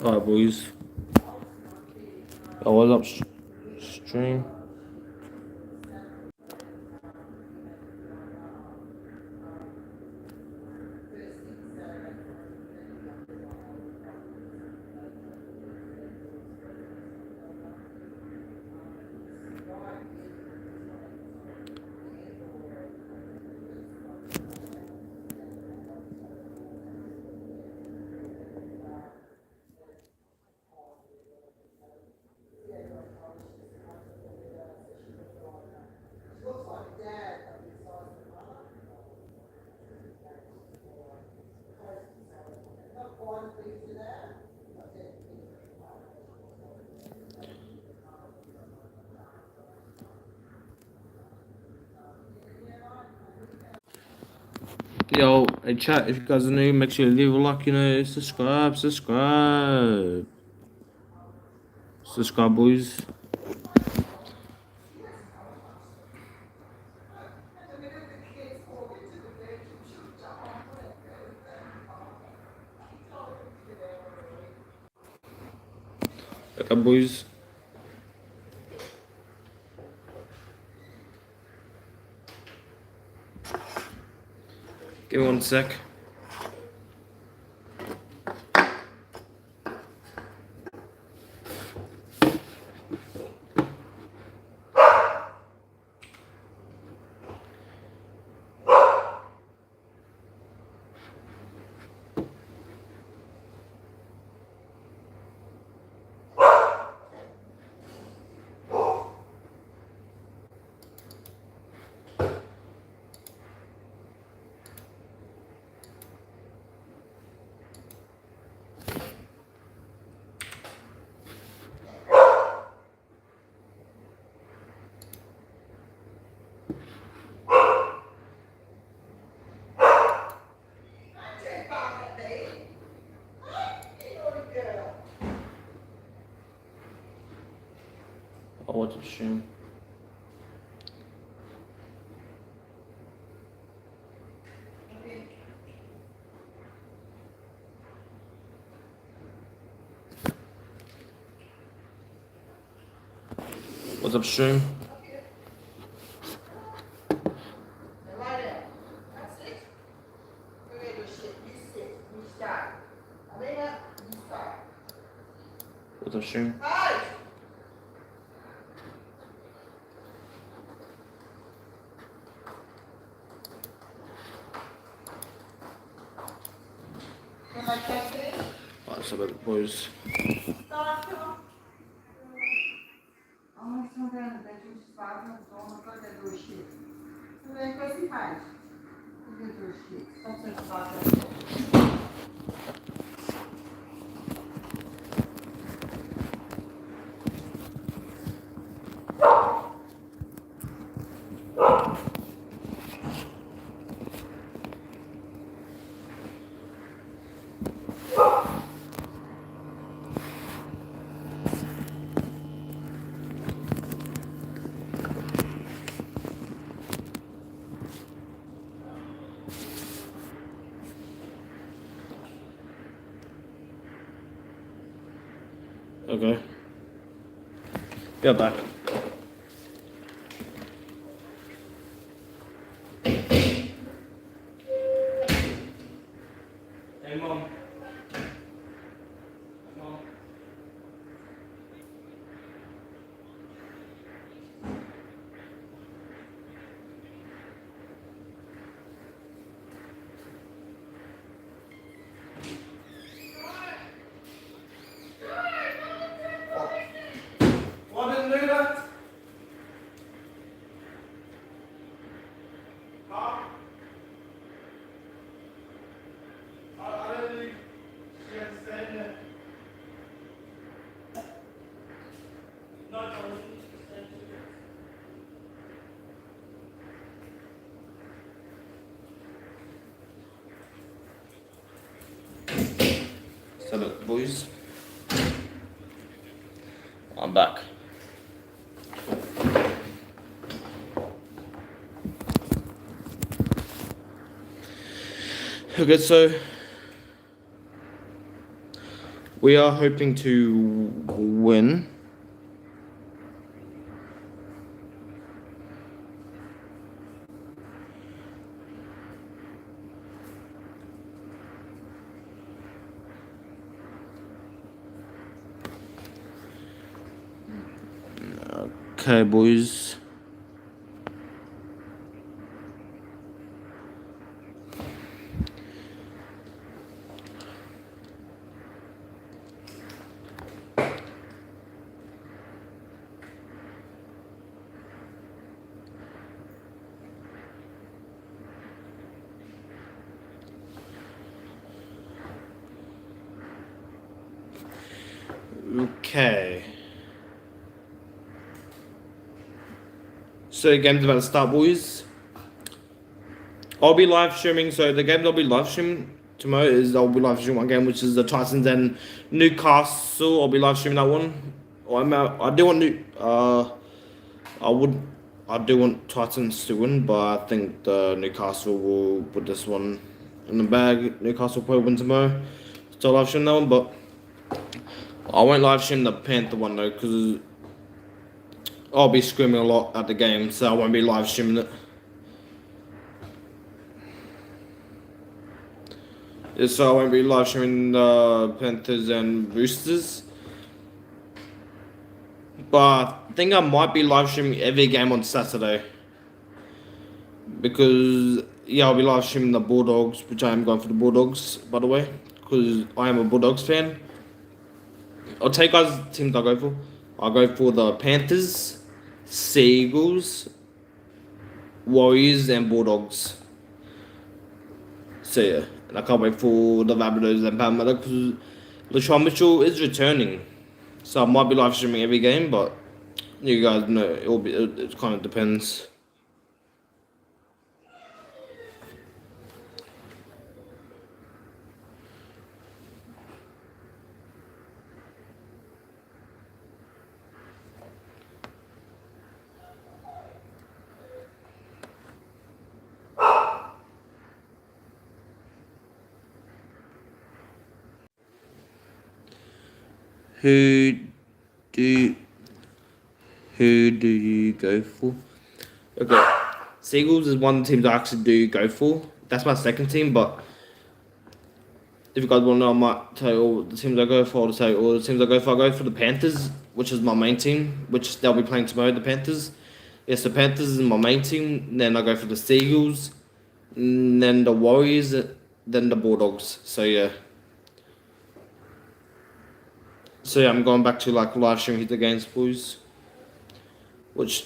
Alright, boys. Oh, what's up, stream? Yo, hey chat, if you guys are new, make sure you leave a like, subscribe. Subscribe, boys. Okay, boys. Give me 1 sec. Oh, what's up, stream? What's up, stream? What's up, stream? Alright, so boys. Okay. Get back. Hey, Mom. Mom. What didn't do that? Huh? I didn't really understand that. No, I didn't understand it. So look, boys. I'm back. Okay, so We are hoping to win. Okay, boys. Okay. So the game's about to start, boys. I'll be live streaming. So the game I'll be live streaming tomorrow is I'll be live streaming one game, which is the Titans and Newcastle. I'll be live streaming that one. I do want I do want Titans to win, but I think the Newcastle will put this one in the bag. Newcastle will probably win tomorrow. Still live stream that one, but I won't live stream the Panther one though, because I'll be screaming a lot at the game, so I won't be live streaming it. Yeah, so I won't be live streaming the Panthers and Roosters. But I think I might be live streaming every game on Saturday. Because, yeah, I'll be live streaming the Bulldogs, which I am going for the Bulldogs, by the way. Because I am a Bulldogs fan. I'll tell you guys the teams I'll go for. I'll go for the Panthers, Seagulls, Warriors, and Bulldogs. So, yeah. And I can't wait for the Rabbitohs and Parramatta because LaShawn Mitchell is returning. So I might be live streaming every game, but you guys know it kind of depends. Who do you go for? Okay, Seagulls is one of the teams I actually do go for. That's my second team, but if you guys want to know, I might tell you all the teams I go for. I'll tell you all the teams I go for. I go for the Panthers, which is my main team, which they'll be playing tomorrow. The Panthers. Yes, the Panthers is my main team. Then I go for the Seagulls, then the Warriors, then the Bulldogs. So yeah. So yeah, I'm going back to like live streaming the games, boys. Which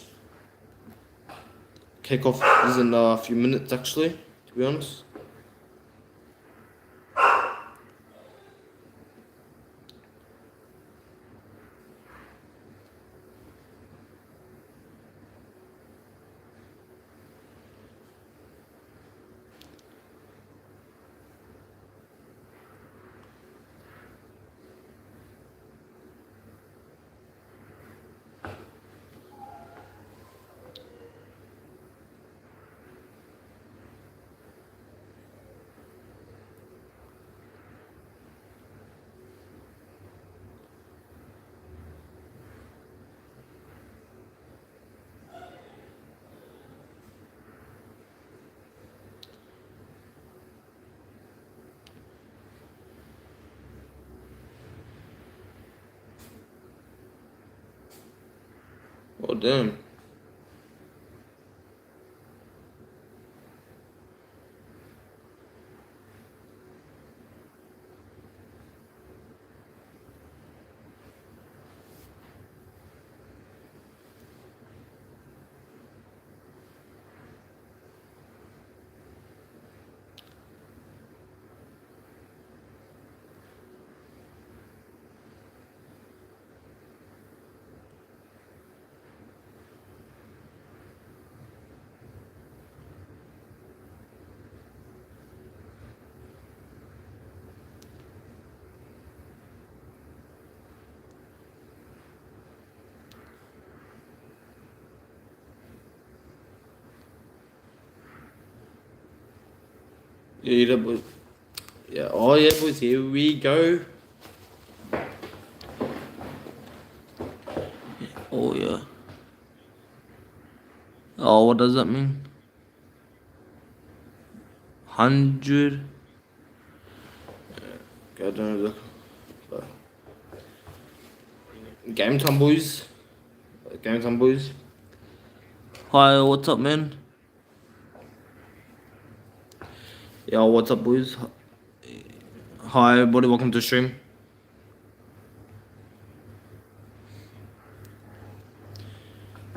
kickoff is in a few minutes actually, to be honest. Oh damn. Yeah, boys. Yeah, oh yeah, boys. Here we go. what does that mean? 100. God damn it. Game time, boys. Game time, boys. Hi, what's up, man? Yo, what's up, boys? Hi, everybody. Welcome to the stream.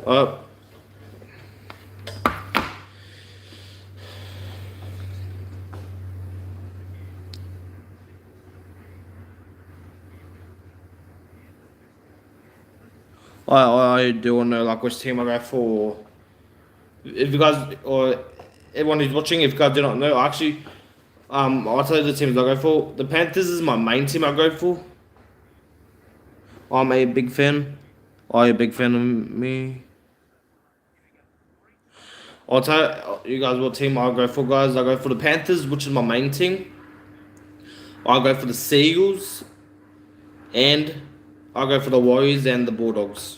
Uh, I do want to know like which team I go for. If you guys or everyone who's watching, if you guys do not know, actually, I'll tell you the teams I go for. The Panthers is my main team I go for. I'm a big fan. Are you a big fan of me? I'll tell you guys what team I go for, guys. I go for the Panthers, which is my main team. I go for the Seagulls, and I go for the Warriors and the Bulldogs.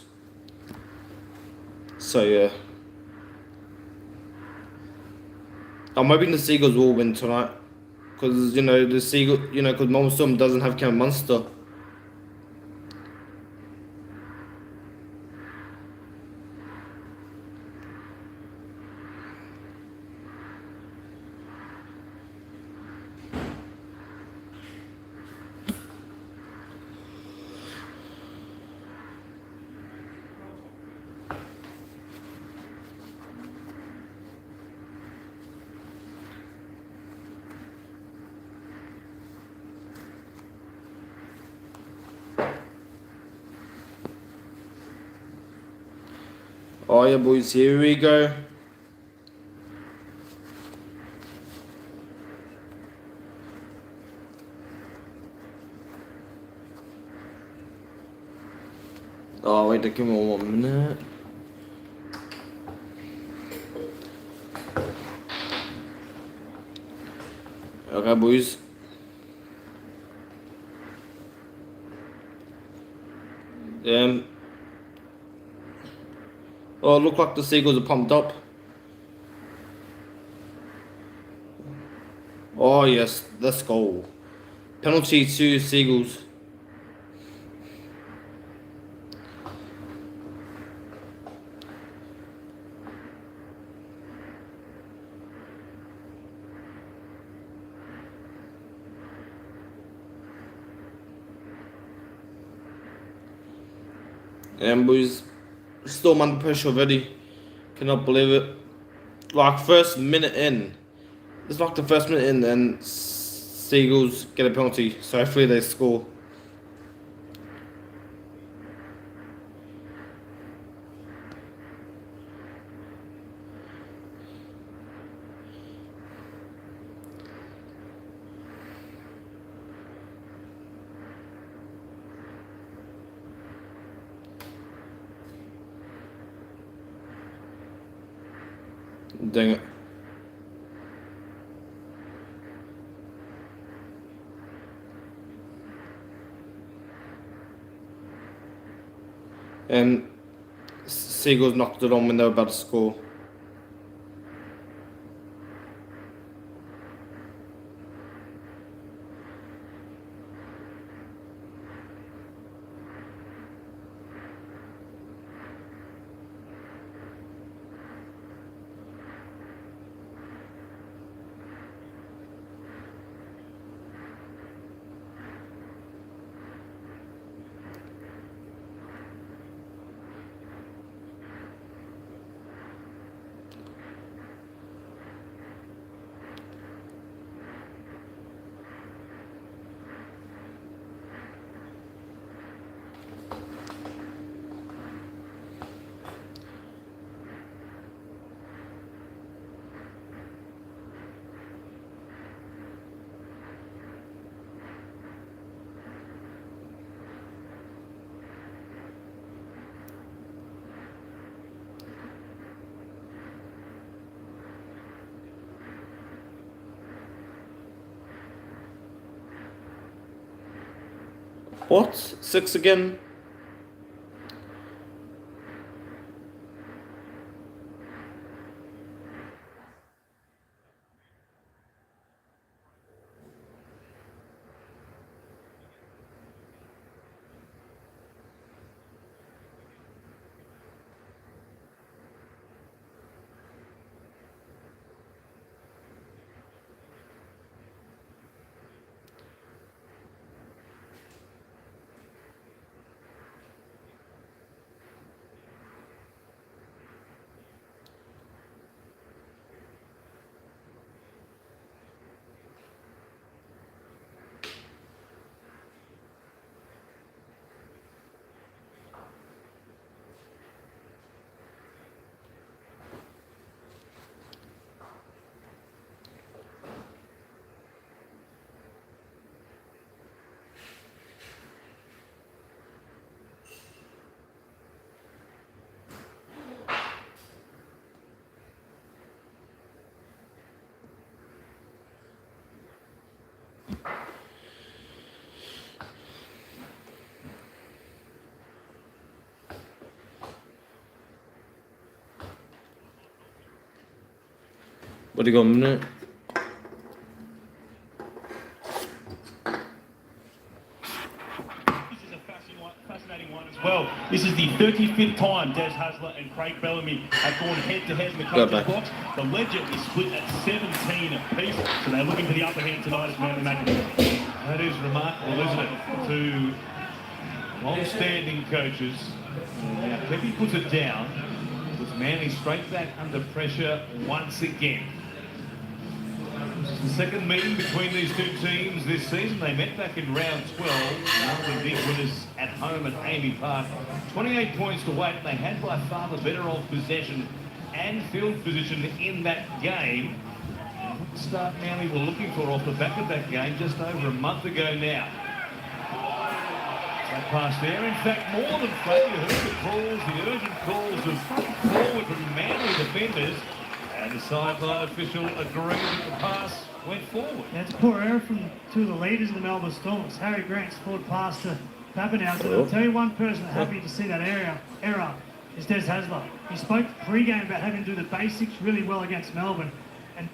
So yeah, I'm hoping the Seagulls will win tonight, because the Seagull, because Melbourne Storm doesn't have Cam Munster. Oh yeah, boys, here we go. Oh wait, give me 1 minute. Okay, boys. Oh, look like the Seagulls are pumped up. Oh yes, let's go. Penalty to Seagulls. And boys, still under pressure already. Cannot believe it. Like first minute in. It's like the first minute in and Seagulls get a penalty. So hopefully they score. Dang it. And Seagulls knocked it on when they were about to score. What? 6 again? What do you got, a minute? Fascinating one as well. This is the 35th time Des Hasler and Craig Bellamy have gone head-to-head in the coach's box. The Ledger is split at 17 apiece, so they're looking for the upper hand tonight as Manly make it. That is remarkable, isn't it? Two long-standing coaches. Now, Pepe puts it down. Puts Manly straight back under pressure once again. This is the second meeting between these two teams this season. They met back in round 12. The big winners at home at Amy Park. 28 points to wait. They had by far the better of possession and field position in that game. What start Manly were looking for off the back of that game just over a month ago now. That pass there, in fact, more than Freddie. You heard the calls, the urgent calls of forward from Manly defenders. And the sideline official agreed that the pass went forward. That's a poor error from two of the leaders of the Melbourne Storms. Harry Grant's forward pass to Pappenhausen. I'll tell you one person happy to see that error is Des Hasler. He spoke pre-game about having to do the basics really well against Melbourne. And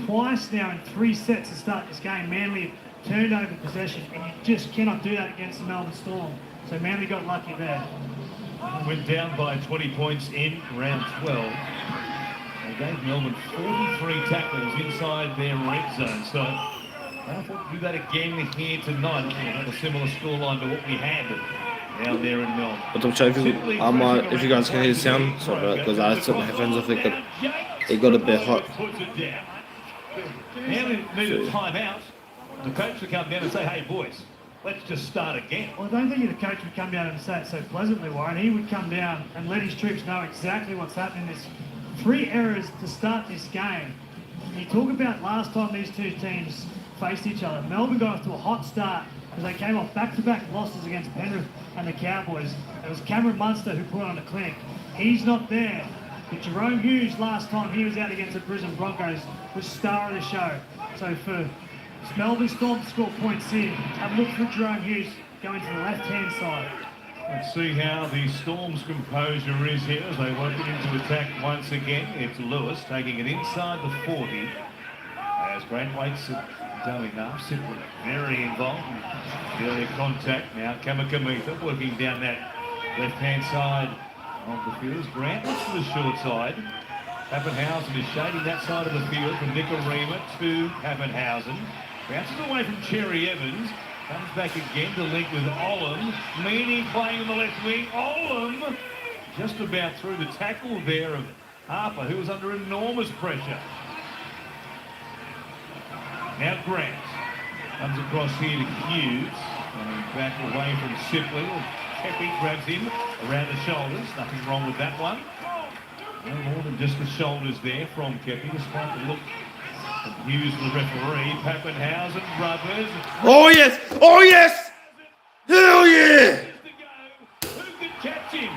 twice now in 3 sets to start this game, Manly turned over possession, and you just cannot do that against the Melbourne Storm. So Manly got lucky there. Went down by 20 points in round 12. They gave Melbourne 43 tackles inside their red zone. So I thought to do that again here tonight. We'll have a similar scoreline to what we had down there in Melbourne. But I'm sure if you guys can hear the sound, sorry, because I took my headphones off, it got a bit hot. Manly needed a timeout. The coach would come down and say, hey boys, let's just start again. Well, I don't think the coach would come down and say it so pleasantly, Warren. He would come down and let his troops know exactly what's happening. There's 3 errors to start this game. You talk about last time these two teams faced each other. Melbourne got off to a hot start because they came off back-to-back losses against Penrith and the Cowboys. It was Cameron Munster who put on a clinic. He's not there. But Jerome Hughes, last time he was out against the Brisbane Broncos, was star of the show. So for Melbourne Storm to score points here, have a look for Jerome Hughes going to the left-hand side. Let's see how the Storm's composure is here as they work it into attack once again. It's Lewis taking it inside the 40. As Grant waits going up, simply very involved in early contact. Now Kamikamica working down that left-hand side of the field. Grant looks to the short side. Pappenhausen is shading that side of the field from Nikorima to Pappenhausen. Bounces away from Cherry Evans. Comes back again to link with Olam. Meany playing on the left wing. Olam just about through the tackle there of Harper, who was under enormous pressure. Now Grant comes across here to Hughes. Coming back away from Sipley. Kepi grabs him around the shoulders. Nothing wrong with that one. No more than just the shoulders there from Kepi, despite the look of Hughes, the referee. Pappenhausen, Brothers. Oh yes! Oh yes! Hell yeah! Who can catch him?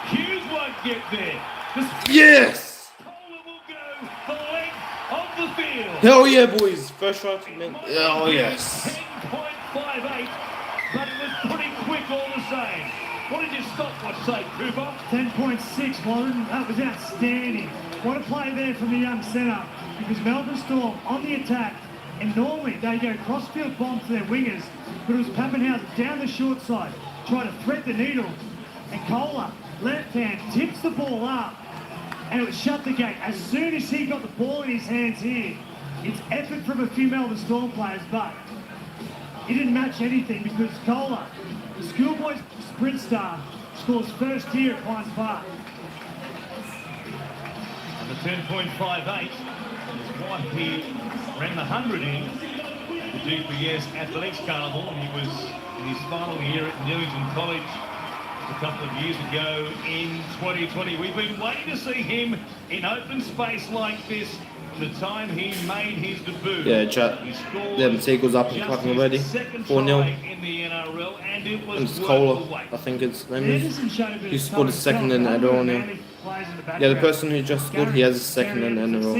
Hughes won't get there. Yes! Kohler will go the length of the field. Hell yeah, boys! First shot. Oh yes! 10.58, but it was pretty quick all the same. What did your stopwatch say, Cooper? 10.6, Warren. That was outstanding. What a play there from the young centre, because Melbourne Storm on the attack, and normally they go crossfield bombs to their wingers, but it was Pappenhausen down the short side, trying to thread the needle, and Kohler, left hand, tips the ball up, and it would shut the gate. As soon as he got the ball in his hands here, it's effort from a few Melbourne Storm players, but he didn't match anything because Kohler, the schoolboy sprint star, scores first here at Pines Park. The 10.58 is what he ran the 100 in the GPS Athletics Carnival, and he was in his final year at Newington College a couple of years ago in 2020. We've been waiting to see him in open space like this the time he made his debut. Yeah, chat. The Seagulls up and clapping already. 4-0. In the NRL, and it was And it's Kohler, I think it's name is. He scored a second in NRL now. Yeah, the person who just scored, he has a second in NRL.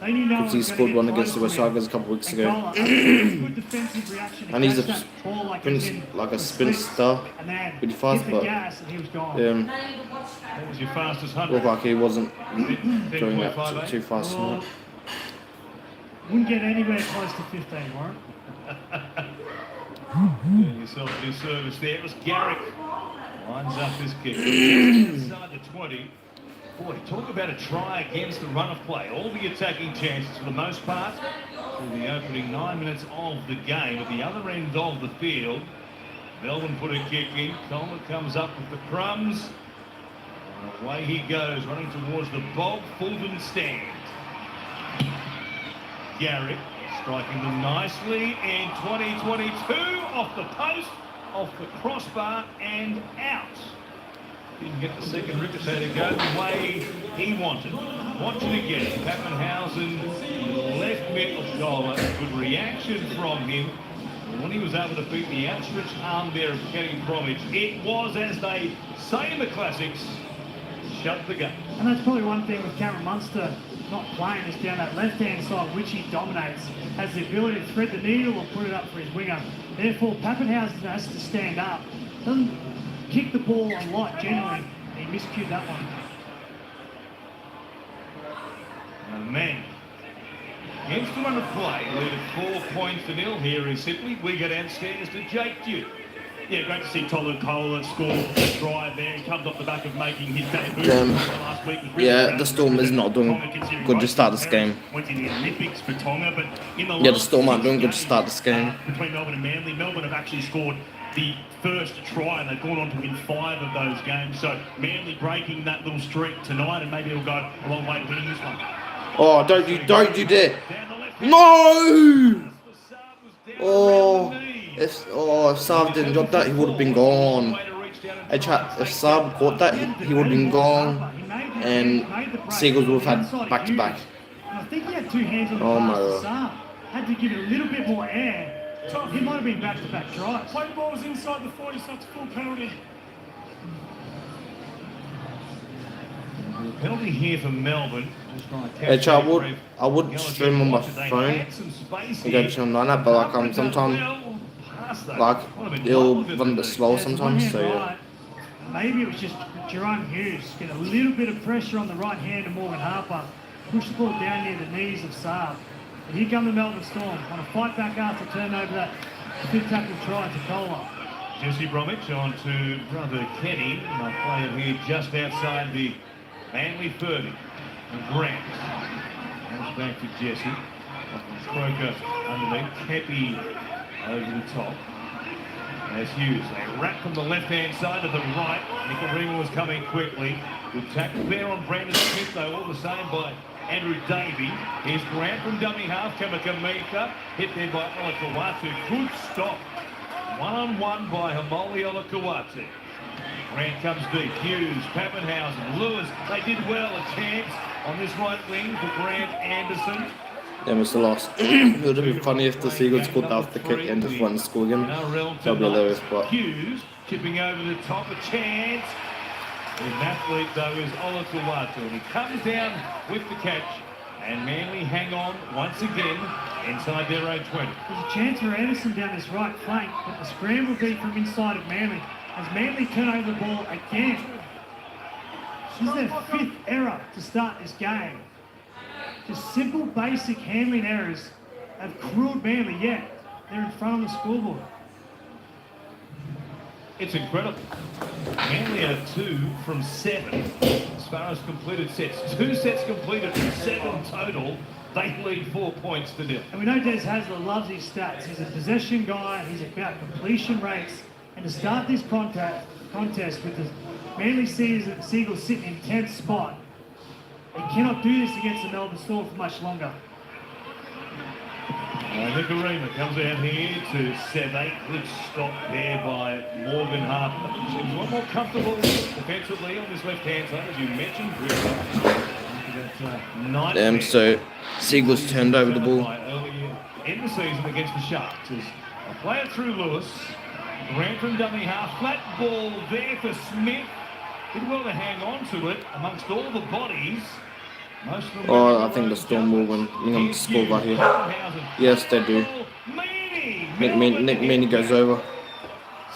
Because he scored one against the West Tigers a couple of weeks ago. And he's a sprint star. Pretty fast, but What was your fastest 100? looked like he wasn't doing that too fast. Wouldn't get anywhere close to 15, Warren. Doing yourself a disservice there. It was Garrick. Lines up this kick. Inside the 20. Boy, talk about a try against the run of play. All the attacking chances for the most part through the opening 9 minutes of the game. At the other end of the field, Melbourne put a kick in. Coleman comes up with the crumbs. And away he goes, running towards the Bob Fulton stand. Garrick striking them nicely in 2022 off the post, off the crossbar and out. Didn't get the second ricochet to go the way he wanted. Watch it again. Pappenhausen, left middle shoulder. Good reaction from him. And when he was able to beat the outstretched arm there of Kenny Bromwich, it was, as they say in the classics, shut the game. And that's probably one thing with Cameron Munster not playing is down that left-hand side, which he dominates, has the ability to thread the needle or put it up for his winger. Therefore, Pappenhausen has to stand up. Doesn't kick the ball a lot generally. He miscued that one. And then, against the run of play, lead at 4 points to nil. Here is simply, we go downstairs to Jake Duke. Yeah, great to see Tolu Kola score a try there. He comes off the back of making his debut last week. Yeah, the Storm is not doing good to start this game. Went in the Olympics for Tonga, but in the Yeah, the Storm aren't doing good to start this game. Between Melbourne and Manly, Melbourne have actually scored the first try, and they've gone on to win 5 of those games. So Manly breaking that little streak tonight, and maybe it'll go a long way to winning this one. Oh, don't you dare! No! Oh, if Saab didn't drop that, he would have been gone. Hey chat, if Saab caught that, he would have been gone, and Seagulls would have had back to back. And I think he had 2 hands on the Oh my pass to God. Saab. Had to give it a little bit more air. He might have been back-to-back tries. Play the ball was inside the 40, so it's full penalty. Penalty here for Melbourne. Just trying to catch Hey chat, that I would stream on my phone and go to on that, but like sometimes like it'll run a bit slow sometimes. So yeah. Maybe it was just Jerome Hughes get a little bit of pressure on the right hand of Morgan Harper, push the ball down near the knees of Saab. And here come the Melbourne Storm on a fight back after turnover that 5th tackle try to Kola. Jesse Bromwich on to brother Kenny. And I'll play him here just outside the Manly 30. And Grant comes back to Jesse. Croker underneath. Kepi over the top. There's Hughes. A wrap from the left-hand side to the right. Nicarima was coming quickly. Good tackle there on Brandon Smith, though, all the same by Andrew Davey. Here's Grant from dummy half. Kamakamika. Hit there by Olakawatu. Good stop. One-on-one by Hamoli Olakawatu. Grant comes deep. Hughes, Pappenhausen, Lewis. They did well. A chance on this right wing for Grant Anderson. Yeah, Mr. Lost. It would have been funny if the Seagulls scored after the kick and just won the score again. That'd be hilarious, but Hughes chipping over the top, a chance. His athlete though is Olakawatu, and he comes down with the catch. And Manly hang on once again inside their own 20. There's a chance for Anderson down this right flank, but the scramble will be from inside of Manly. As Manly turn over the ball again. This is their 5th error to start this game. Just simple, basic handling errors have cruelled Manly, yet they're in front of the scoreboard. It's incredible. Manly are 2 from 7 as far as completed sets. 2 sets completed from 7 total. They lead 4 points to nil. And we know Des Hasler loves his stats. He's a possession guy. He's about completion rates. And to start this contest with the Manly Seagulls sitting in 10th spot, they cannot do this against the Melbourne Storm for much longer. Nicarima comes out here to 7. Good stop there by Morgan Harper. Seems a lot more comfortable defensively on this left-hand side, as you mentioned. damn, so Seagulls turned over the ball. Earlier in the season against the Sharks. As a player through Lewis. Grant from dummy half. Flat ball there for Smith. Did well to hang on to it amongst all the bodies. Most of them Oh, I think the Storm will win. You're going to score right here. Yes, they do. Nick Meaney goes over.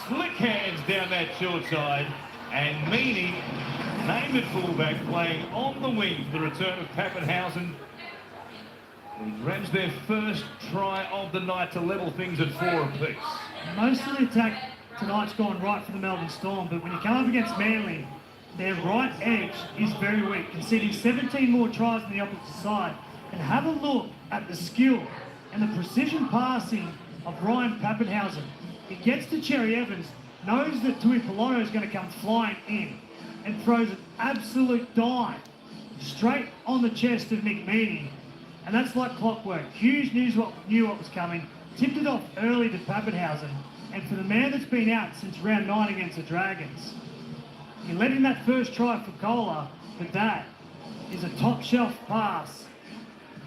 Slick hands down that short side. And Meaney, named at fullback, playing on the wing for the return of Pappenhausen. grabs their first try of the night to level things at 4 apiece. Most of the attack tonight's gone right for the Melbourne Storm, but when you come up against Manly, their right edge is very weak, conceding 17 more tries on the opposite side. And have a look at the skill and the precision passing of Ryan Pappenhausen. He gets to Cherry Evans, knows that Tui Piloto is going to come flying in, and throws an absolute dive straight on the chest of Nick Meaney. And that's like clockwork. Hughes knew what was coming, tipped it off early to Pappenhausen. And for the man that's been out since round 9 against the Dragons, he led in that first try for Kohler, but that is a top shelf pass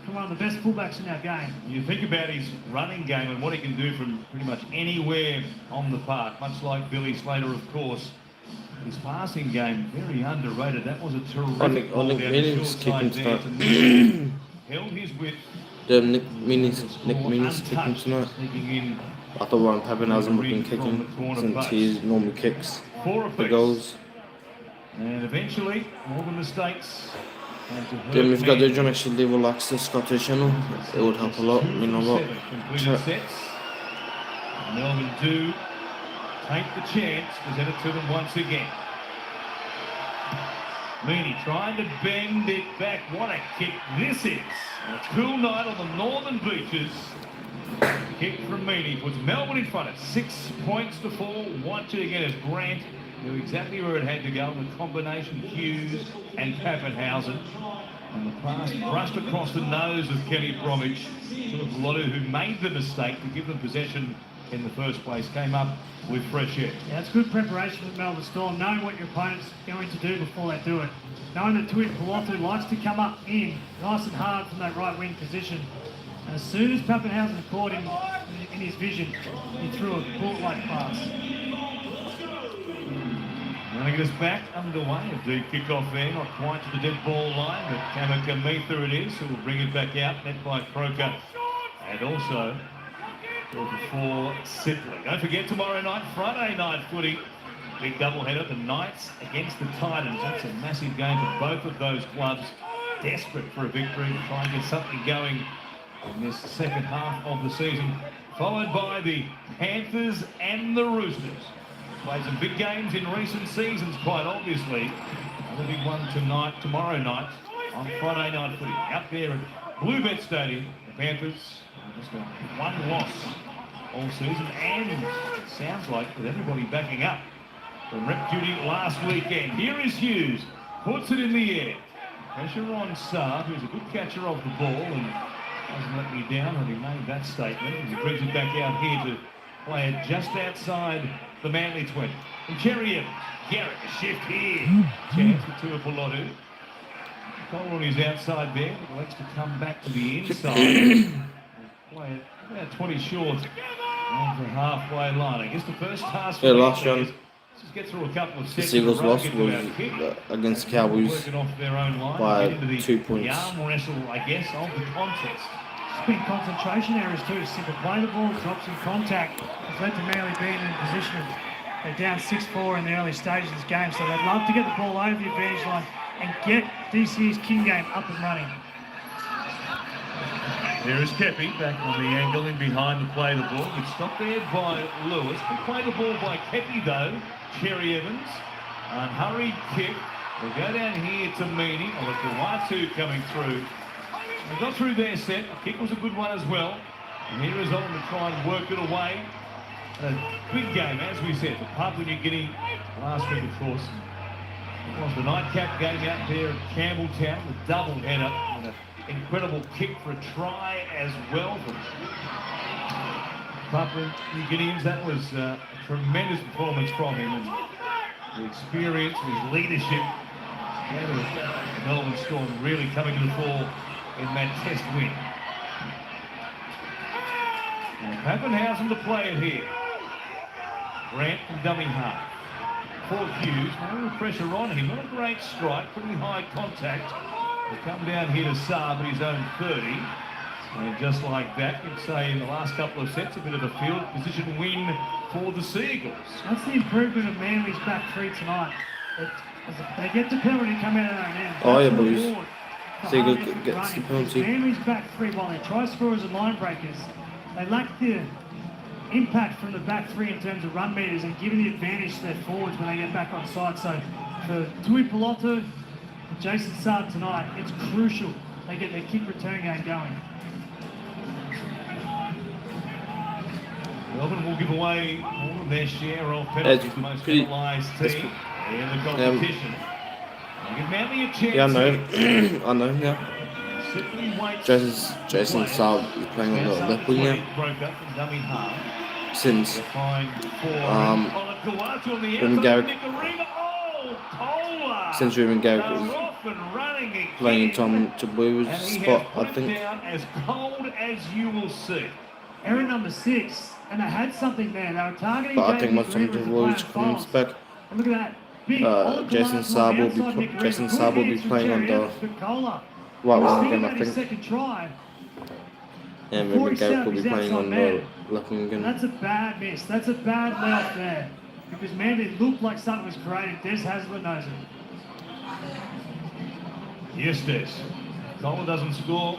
from one of the best fullbacks in our game. You think about his running game and what he can do from pretty much anywhere on the park, much like Billy Slater, of course. His passing game, very underrated. That was a terrific ball down the short side there to Nick. Held his width. Nick Meaney's kicking tonight. Sneaking in I thought Ryan Pappenhausen would have been kicking since he normally kicks 4 the apiece. goals. And eventually, all the mistakes. Then if you guys do actually leave a like to the Scottish channel, it would help a lot, mean a lot. Completed sets. Melbourne do take the chance, present it to them once again. Meaney trying to bend it back. What a kick this is. A cool night on the northern beaches. Kick from Meaney puts Melbourne in front at 6 points to 4. Watch it again as Grant knew exactly where it had to go. The combination Hughes and Pappenhausen. And the pass brushed across the nose of Kelly Bromwich. Lotto, who made the mistake to give them possession in the first place, came up with fresh air. Yeah, it's good preparation for Melbourne Storm, knowing what your opponent's going to do before they do it. Knowing that Tui Piloto likes to come up in nice and hard from that right wing position. And as soon as Pappenhausen caught him in his vision, he threw a bullet-like pass. Now to get us back underway. A deep kick-off there, not quite to the dead ball line, but Kamikamitha it is, who will bring it back out, net by Croker. And also, for Sipley. Don't forget tomorrow night, Friday night footy. Big doubleheader, the Knights against the Titans. That's a massive game for both of those clubs. Desperate for a victory to try and get something going in this second half of the season. Followed by the Panthers and the Roosters. Played some big games in recent seasons, quite obviously. Another big one tomorrow night on Friday night footy. Out there at Bluebet Stadium, the Panthers just got 1 loss all season, and it sounds like with everybody backing up from rep duty last weekend. Here is Hughes, puts it in the air. Pressure on Saab, who's a good catcher of the ball and doesn't let me down when he made that statement. And he brings it back out here to play it just outside the Manly 20. And Cherry Evans, Garrett, a shift here. Chance for Tui Piloto. Cole on his outside there, but likes to come back to the inside. Play it about 20 short on the halfway line. I guess the first task for last round, is just get through a couple of sets. the Eagles lost was against the Cowboys by 2 points. The arm wrestle, I guess, of the contest. It's been concentration errors too. Simple play the ball, drops in contact. It's led to Manly being in a position of they're down 6-4 in the early stages of this game, so they'd love to get the ball over the advantage line and get DC's King game up and running. There is Kepi back on the angle in behind to play the ball. It's stopped there by Lewis. Can play the ball by Kepi though. Cherry Evans. Unhurried kick. We'll go down here to Meaney. Oh, look, the Watu coming through. They got through their set. The kick was a good one as well. And here is on to try and work it away. A big game, as we said. The Papua New Guinea last week, of course. It was the nightcap game out there at Campbelltown. The double header. And an incredible kick for a try as well. For Papua New Guineans, that was a tremendous performance from him. And the experience, his leadership. The Melbourne Storm really coming to the fore in that test win. And Pappenhausen to play it here. Grant from dummy half. For Hughes, no pressure on him. Not a great strike, pretty high contact. They come down here to Saab at his own 30. And just like that, you'd say in the last couple of sets, a bit of a field position win for the Seagulls. That's the improvement of Manly's back three tonight. They get the penalty, come out of their own end. Oh, yeah, boys. Seagulls hard gets running. the penalty. Manly's back three, while they try scorers and line breakers, they lack the impact from the back three in terms of run meters and giving the advantage to their forwards when they get back on side. So for Tui Piloto and Jason Saab tonight, it's crucial they get their kick return game going. Melbourne will give away all of their share of penalties, the most pretty- penalised it's- team in the competition. They give Manly a chance. Yeah, I know. here. I know, yeah. Simply waits Jason to play. Saab is playing on the Chance left up wing 20, now broke up from dummy half. since They're fine for Kawatu on the Ruben outside. Garrick- Nicarima. Oh, Tola. since Ruben Garrick They're was off and running again. playing Tom Tabua's And he spot, has I put think. it down as cold as you will see. Error number 6, and they had something there. They were targeting But I think David most Tom Nicarima as the Tabua's player comes fouls. back. And look at that. Big Jason Saab will be Jason Saab will be playing on the right wing again, I think. Second try, And Ruben Garrick will be playing on the left wing and again. that's a bad miss. That's a bad layout there. Because man, it looked like something was created. Des Hasler knows it. Yes, Des. Coleman doesn't score.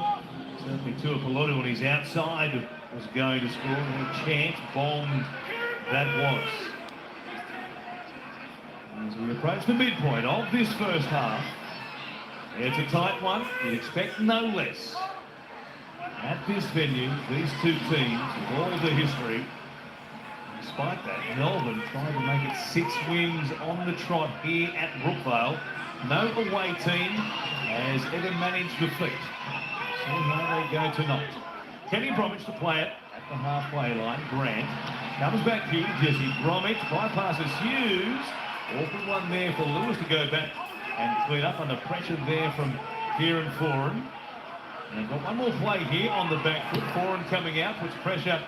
Certainly Tua Piloto when he's outside was going to score. What a chance bombed that was. As we approach the midpoint of this first half, it's a tight one. You'd expect no less. At this venue, these two teams, with all the history, despite that, Melbourne trying to make it 6 wins on the trot here at Brookvale. No away team has ever managed defeat. So how they go tonight. Kenny Bromwich to play it at the halfway line. Grant comes back here. Jesse Bromwich bypasses Hughes. Awkward one there for Lewis to go back and clean up under pressure there from Kieran Foran. And they've got one more play here on the back foot. Foran coming out, puts pressure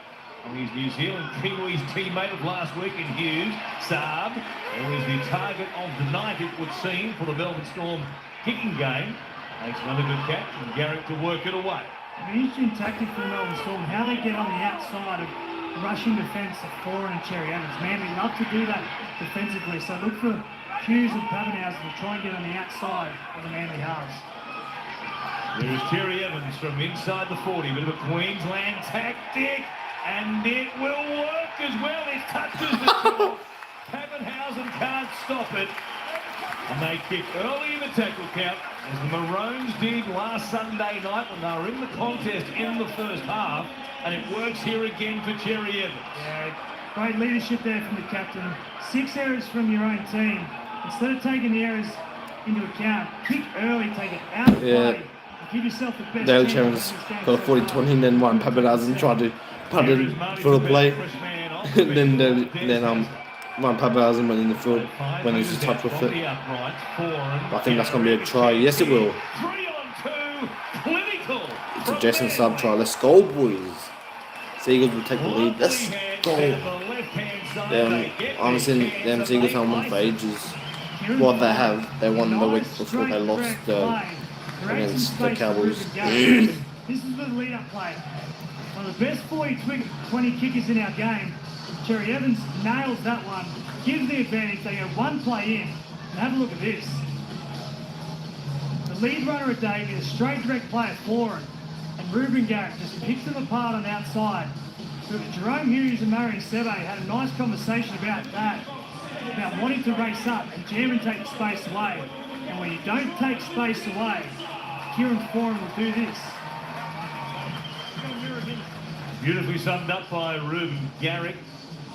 on his New Zealand Kiwis teammate of last week in Hughes. Saab, who is the target of the night, it would seem, for the Melbourne Storm kicking game. Makes another good catch, and Garrick to work it away. An interesting tactic for the Melbourne Storm, how they get on the outside of rushing defence of Foran and Cherry Evans. Man, they love to do that defensively, so look for Hughes and Papenhausen to try and get on the outside of the Manly halves. There's Cherry Evans from inside the 40, bit of a Queensland tactic, and it will work as well. It touches the top. Papenhausen can't stop it. And they kick early in the tackle count, as the Maroons did last Sunday night when they were in the contest in the first half, and it works here again for Cherry Evans. Yeah, great leadership there from the captain. 6 errors from your own team. Instead of taking the errors into account, kick early, take it out of Yeah. play, and give yourself the best Dale chance Chavez to stand got a so 40-20 and then one Papenhausen tried to punt Here is it Marty for the Smith, play. fresh man off. then one Papenhausen went in the field when he was Five touched with from it. the uprights, Foran. I think that's going to be a try. Yes, it will. 3 on 2, clinical. It's a Jason Saab try. Let's go, boys. Seagulls will take the lead. Let's go. I'm seeing them Seagulls haven't won for ages. What they have, they won the week before they lost against the Cowboys. This is the lead-up play. One of the best 40-20 kickers in our game. Cherry Evans nails that one, gives the advantage. They get one play in. And have a look at this. The lead runner at Davey, a straight direct play at Foran, and Ruben Garrick just picks them apart on the outside. So Jerome Hughes and Marion Seve had a nice conversation about that, about wanting to race up and jam and take the space away. And when you don't take space away, Kieran Foran will do this. Beautifully summed up by Ruben Garrick.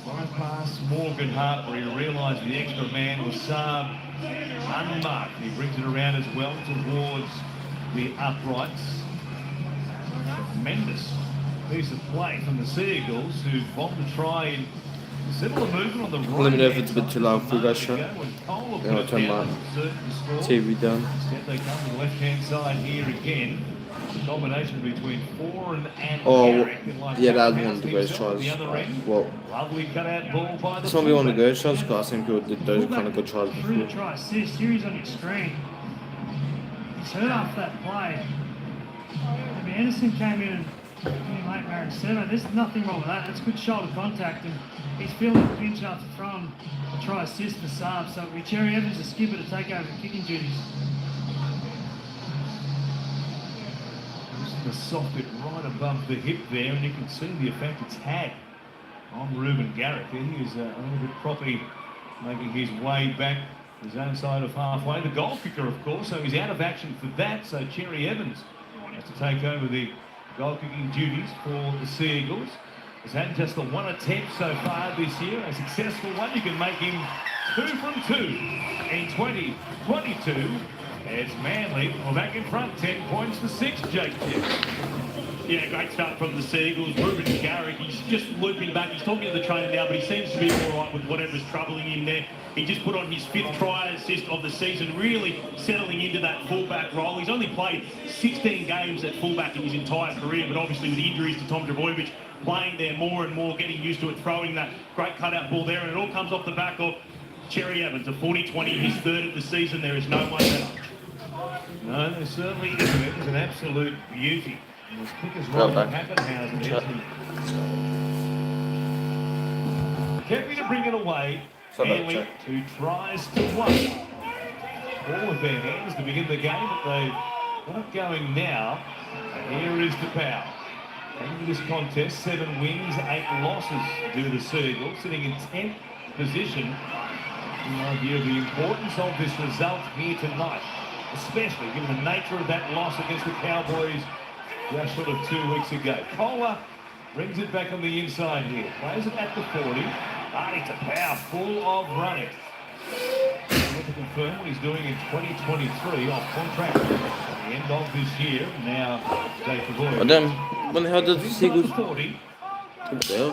Bypass Morgan Hart, where he realised the extra man was Saab unmarked. He brings it around as well towards the uprights. Tremendous piece of play from the Seagulls, who bombed a try in similar movement on the right. Let me know if it's a bit too loud for you guys, sure. I'll turn my TV down. Instead they come to the left-hand side here again. The combination between Foran and Oh, Garrick. And like yeah, that was Papenhausen one of the greatest himself at tries. the other end. Well, Lovely cutout ball by the it's not be one of the fullback. greatest shots because I think people did those kind of good tries Through the before. try assist, series on your screen. He's hurt off that play. Maybe Anderson came in and late Marion Seve. There's nothing wrong with that. That's good shoulder contact, and he's feeling the pinch after throwing a try assist for Saab. So it'll be Cherry Evans, the skipper, to take over the kicking duties. Using the soft bit right above the hip there, and you can see the effect it's had on Ruben Garrick. He is a little bit proppy, making his way back his own side of halfway. The goal kicker, of course, so he's out of action for that. So Cherry Evans has to take over the goal kicking duties for the Sea Eagles. He's had just the one attempt so far this year, a successful one. You can make him 2 from 2 in 2022. It's Manly. We're back in front, 10 points to 6, Jake Tipp. Yeah, great start from the Sea Eagles. Ruben Garrick, he's just looping back. He's talking to the trainer now, but he seems to be all right with whatever's troubling him there. He just put on his 5th try assist of the season, really settling into that fullback role. He's only played 16 games at fullback in his entire career, but obviously with the injuries to Tom Trbojevic, playing there more and more, getting used to it, throwing that great cutout ball there, and it all comes off the back of Cherry Evans, a 40-20, his 3rd of the season. There is no one better. No, there certainly isn't. It was an absolute beauty. And as quick as Ron Pappenhausen is. Kepi to bring it away. Manly 2 tries to 1. All with their hands to begin the game, but they've got it going now. And here is the power. In this contest, 7 wins, 8 losses due to the Sea Eagles, sitting in 10th position. An idea of the importance of this result here tonight, especially given the nature of that loss against the Cowboys just sort of 2 weeks ago. Kohler brings it back on the inside here. Plays it at the 40. Barney to power, full of running. Want to confirm what he's doing in 2023 off contract at the end of this year. Now, Dave Trbojevic. But then, when the hell did the Seagulls... 40.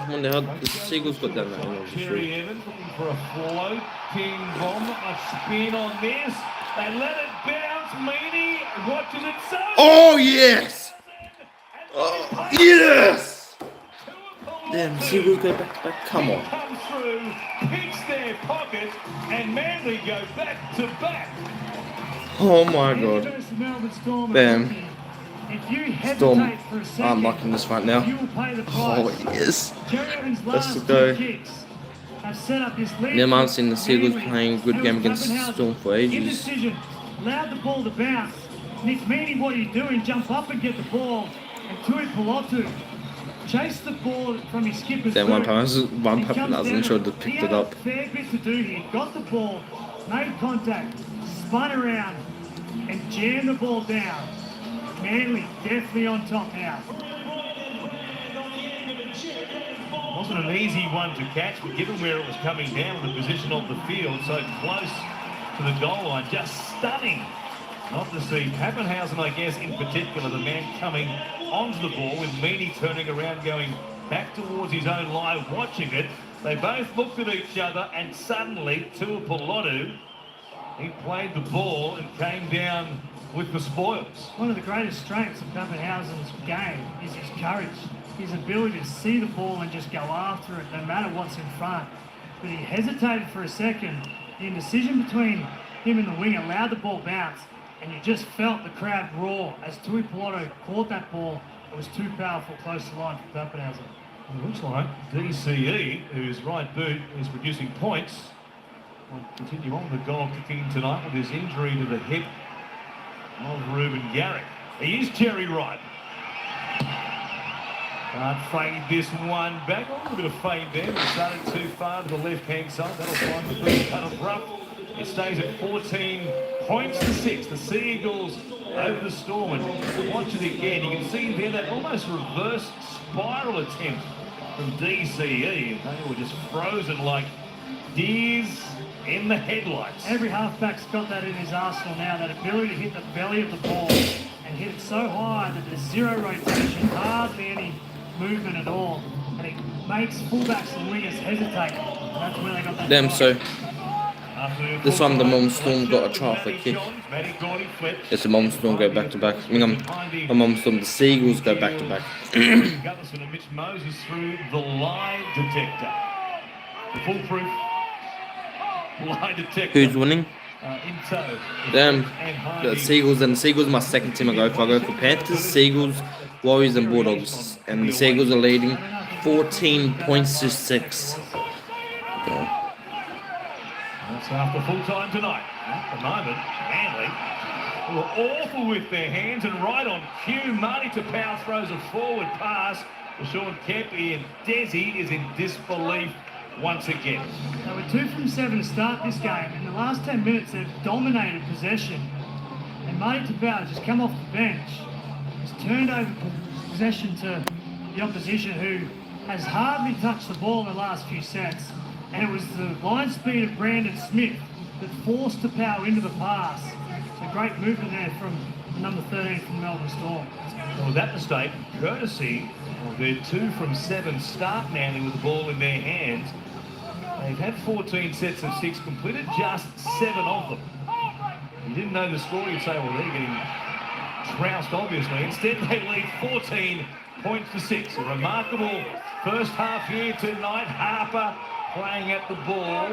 When the hell did the Seagulls got that now? Cherry Evans looking for a floating bomb, a spin on this. They let it bounce. Meany watches it so. Oh, yes! Oh, yes! Damn, Seagulls go back to back. Come on. Come through, picks their pocket, and Manly go back to back. Oh my god. Bam. If you hesitate Storm. for a second, I'm locking this right now. you will pay the price. Oh, yes. Cherry Evans' Let's last go. 2 kicks have set up this lead. Yeah, I've seen the Seagulls Manly. playing a good It game was against Pappenhausen. Storm for ages. Indecision, allowed the ball to bounce. And it's meaning what he's doing, jump up and get the ball. And Tui Pelotu chased the ball from his skipper's Then boot. one He Pappenhausen comes down should and have picked he it had up. a fair bit to do here. Got the ball, made contact, spun around, and jammed the ball down. Manly definitely on top now. Wasn't an easy one to catch, but given where it was coming down, the position of the field, so close to the goal line, just stunning. Not to see Pappenhausen, I guess, in particular, the man coming onto the ball with Meany turning around, going back towards his own line, watching it. They both looked at each other, and suddenly, Tuipulotu, he played the ball and came down with the spoils. One of the greatest strengths of Pappenhausen's game is his courage, his ability to see the ball and just go after it no matter what's in front. But he hesitated for a second. The indecision between him and the wing allowed the ball bounce, and you just felt the crowd roar as Tuipulotu caught that ball. It was too powerful close to the line for Pappenhausen. It looks like DCE, whose right boot is producing points, will continue on the goal kicking tonight with his injury to the hip of Ruben Garrick. He is Cherry Wright. Can't fade this one back. A little bit of fade there, but started too far to the left-hand side. That'll find the first cut of rough. It stays at 14 points to 6. The Sea Eagles over the Storm. And watch it again. You can see there that almost reverse spiral attempt from DCE. They were just frozen like deers in the headlights. Every halfback's got that in his arsenal now, that ability to hit the belly of the ball and hit it so high that there's zero rotation, hardly any movement at all. And it makes fullbacks and wingers hesitate. And that's where they got that. Damn, try. so this time the Mom Storm got a try for a kick. Yes, the Mom Storm go back to back. I mean, the Mom Storm, the Seagulls go back to back. Gutherson and Mitch Moses through the lie detector. The foolproof lie detector. Who's winning? In tow. Damn, the Seagulls, and the Seagulls are my second team I go for. I go for Panthers, Seagulls, Warriors and Bulldogs. And the Seagulls are leading 14 points to 6. That's after full time tonight. At the moment, Manly were awful with their hands, and right on cue, Marty Tapau throws a forward pass. Sean Kepi, and Desi is in disbelief once again. They were 2 from 7 to start this game. In the last 10 minutes, they've dominated possession. And Marty Tapau has just come off the bench. He's turned over possession to the opposition, who has hardly touched the ball in the last few sets. And it was the line speed of Brandon Smith that forced Tapau into the pass. It's a great movement there from number 13 from Melbourne Storm. Well, that mistake, courtesy of their 2 from 7 start Manly with the ball in their hands. They've had 14 sets of 6 completed, just 7 of them. If you didn't know the score, you'd say, well, they're getting trounced, obviously. Instead, they lead 14 points to 6. A remarkable first half here tonight. Harper playing at the ball,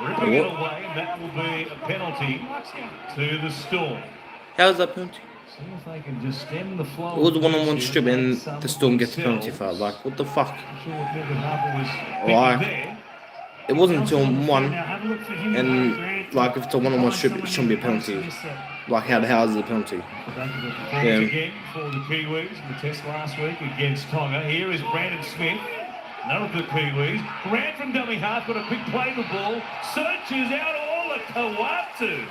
ripping it away, and that will be a penalty to the Storm. How's that penalty? See if they can just stem the flow. It was a one-on-one strip and the Storm gets the penalty for it. Like, what the fuck? I'm sure what Morgan Harper was Why? thinking there. It wasn't until one, Now have a look for him and like if it's a one-on-one strip, it shouldn't be a penalty. Like, how is it a penalty? Yeah. Again for the Kiwis in the test last week against Tonga. Here is Brandon Smith, another of the Kiwis. Grant from dummy half, got a big play the ball, searches out all the Kawatu.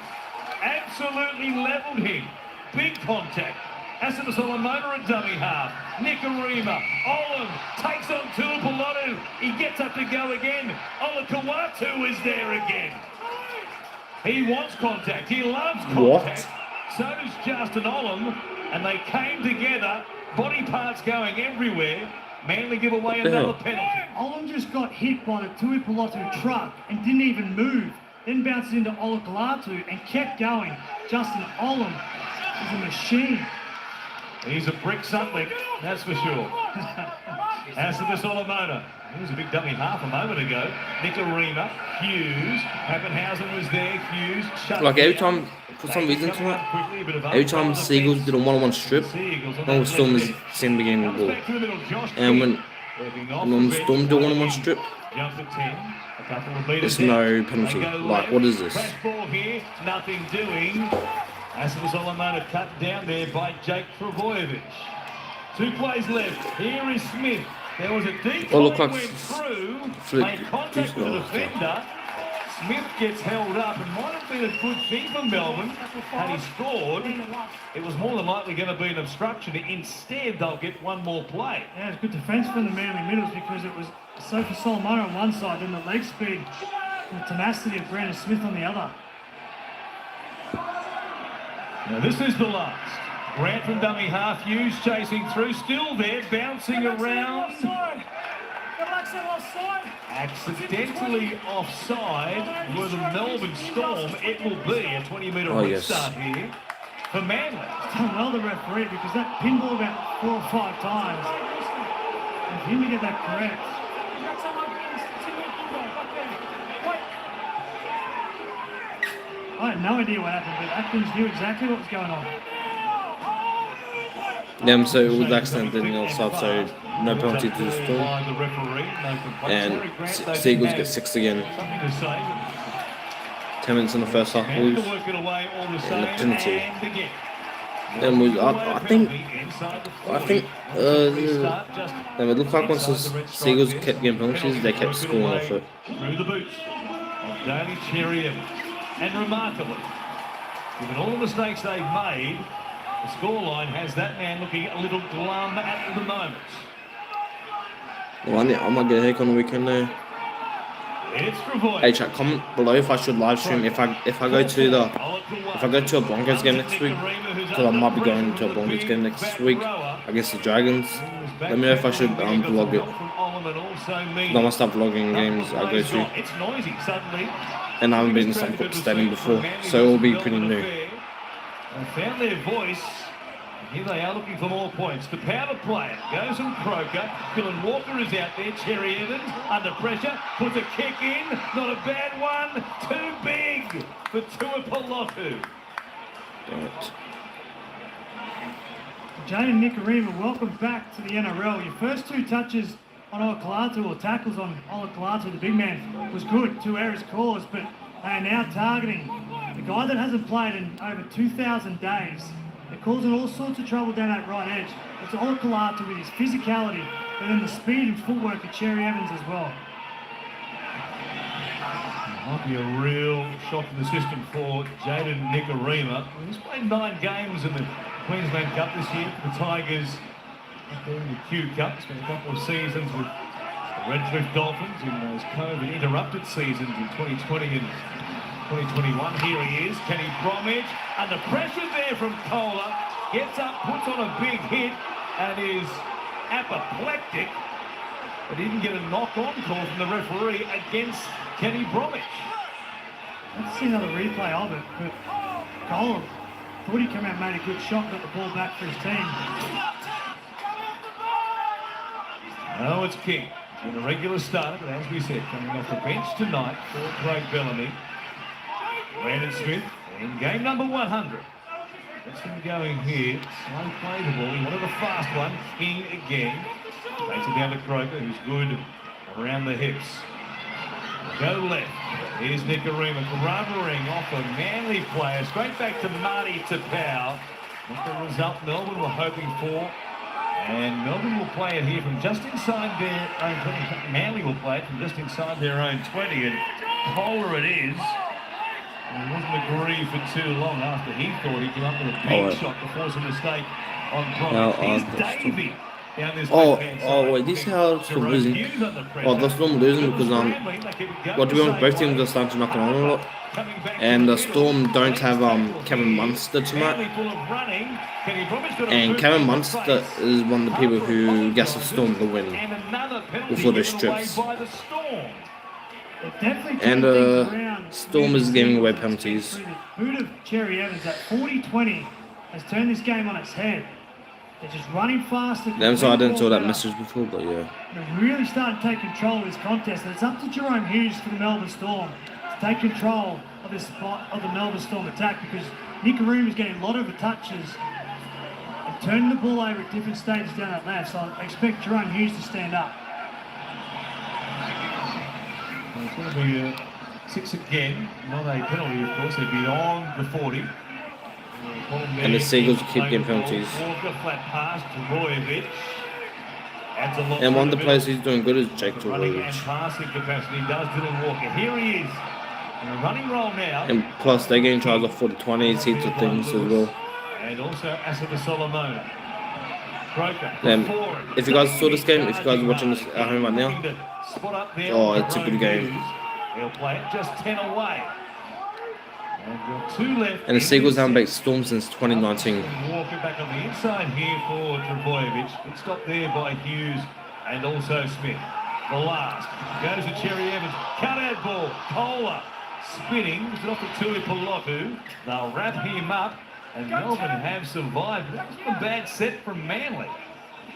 Absolutely levelled him. Big contact. Asima Solomona at dummy half. Nikarima. Olam takes on Tuipulotu. He gets up to go again. Olakawatu is there again. He wants contact. He loves contact. What? So does Justin Olam. And they came together. Body parts going everywhere. Manly give away another penalty. Olam just got hit by the Tuipulotu truck and didn't even move. Then bounces into Olakalatu and kept going. Justin Olam is a machine. He's a brick something, that's for sure. Asima Solomona. He was a big dummy half a moment ago. Nikarima, Hughes, Pappenhausen was there, Hughes shut Like, every down. time, for some reason Coming tonight, up quickly, a bit of every time up Seagulls defense. did a one-on-one strip, Seagulls on no that Storm left is wing. seeing the game Comes ball. back to the middle, Josh And when Working off when the Storm bench, do one-on-one strip, jump at 10. A couple of meters there's down. no penalty. They go Like, left. what is this? Crash ball here, nothing doing. Asima Solomona cut down there by Jake Travojevic. 2 plays left. Here is Smith. There was a deep Oh, look, ball like went through, flick. made contact with the defender. Smith gets held up, and might have been a good thing for Melbourne had he scored. It was more than likely going to be an obstruction. Instead, they'll get one more play. Yeah, it's good defence from the Manly middles because it was Sophie Solomona on one side, then the leg speed and the tenacity of Brandon Smith on the other. Now this is the last. Grant from dummy half, Hughes chasing through, still there, bouncing around. Accidentally offside were the Melbourne Storm. It will be a 20-metre Oh, yes. restart here for Manly. Done well, the referee, because that pinball about 4 or 5 times. And for him to get that correct. I had no idea what happened, but Atkins knew exactly what was going on. Yeah, so it was accidentally offside, so no penalty to the Storm. And Seagulls get 6 again. 10 minutes in the first half, boys. And the penalty. Then we, I think, then it looked like once the Seagulls kept getting penalties, they kept scoring off it. Through the boots of Daly Cherry Evans. And remarkably, given all the mistakes they've made, the scoreline has that man looking a little glum at the moment. Well, I might get a haircut on the weekend there. It's Travojevic. Hey, chat, comment below if I should live stream if I go to a Broncos game next week, because I might be going to a Broncos game next week against the Dragons. Let me know if I should vlog it. I must start vlogging games I go to, It's noisy suddenly. and I haven't been in Suncorp Stadium before, so it will be pretty new. They found their voice. Here they are looking for more points. The power play goes on Croker. Dylan Walker is out there. Cherry Evans under pressure. Puts a kick in. Not a bad one. Too big for Tuipulotu. Jaden Nikarima, welcome back to the NRL. Your first 2 touches on Olakalatu, or tackles on Olakalatu, the big man, was good. 2 errors caused, but they are now targeting The guy that hasn't played in over 2,000 days. They're causing all sorts of trouble down that right edge. It's all Kalata with his physicality, but then the speed and footwork of Cherry Evans as well. Might be a real shock to the system for Jaden Nikorima. He's played 9 games in the Queensland Cup this year for the Tigers. In the Q Cup, spent a couple of seasons with the Redcliffe Dolphins in those COVID-interrupted seasons in 2020 and 2021. Here he is, Kenny Bromwich, under pressure there from Kohler. Gets up, puts on a big hit, and is apoplectic. But he didn't get a knock-on call from the referee against Kenny Bromwich. Let's see another replay of it, but Kohler thought he came out and made a good shot, got the ball back for his team. No, it's King. He's been a regular starter, but as we said, coming off the bench tonight for Craig Bellamy. Brandon Smith in game number 100. That's him going here. Slow play the ball. He wanted a fast one. King again. Takes it down to Croker, who's good around the hips. Go left. Here's Nikorima corroborating off a Manly player. Straight back to Marty Tapau. Not the result Melbourne were hoping for. And Melbourne will play it here from just inside their own 20. Manly will play it from just inside their own 20. And Kohler it is. And he wasn't agree for too long after he thought he came up with a big shot to force a mistake on Bromwich. Here's Davey down this left-hand side. Wait, this is how it's losing. The Storm losing because well, to be honest, both teams are starting to knock it on a lot. And the Storm don't have Kevin Munster tonight. And Kevin Munster is one of the people who gets the Storm the win before the strips. And Storm is giving away penalties. The boot of Cherry Evans at 40-20 has turned this game on its head. They're just running fast. Then so I didn't saw that message before, but yeah. They're really starting to take control of this contest, and it's up to Jerome Hughes for the Melbourne Storm to take control of this spot of the Melbourne Storm attack, because Nikorima is getting a lot of touches and turning the ball over at different stages down that left. So I expect Jerome Hughes to stand up. Well, it's going to be 6 again. Not a penalty, of course. They'd be on the 40. And the Seagulls keep getting penalties. And one of the players who's doing good is Jake Tawich. Here he is. In a running roll now. And plus they're getting charged off for the 20s heats of things as well. And also Asada Solomona. If you guys saw this game, if you guys are watching this at home right now, oh, it's a good game. He'll play it just 10 away. And 2 left. And the Seagulls haven't beat Storm since 2019. Walker back on the inside here for Trbojevic. Good stop there by Hughes and also Smith. The last goes to Cherry Evans. Cut out ball. Kohler spinning. It's off to Tui Pelotu. They'll wrap him up. And Melbourne have survived. That was a bad set from Manly.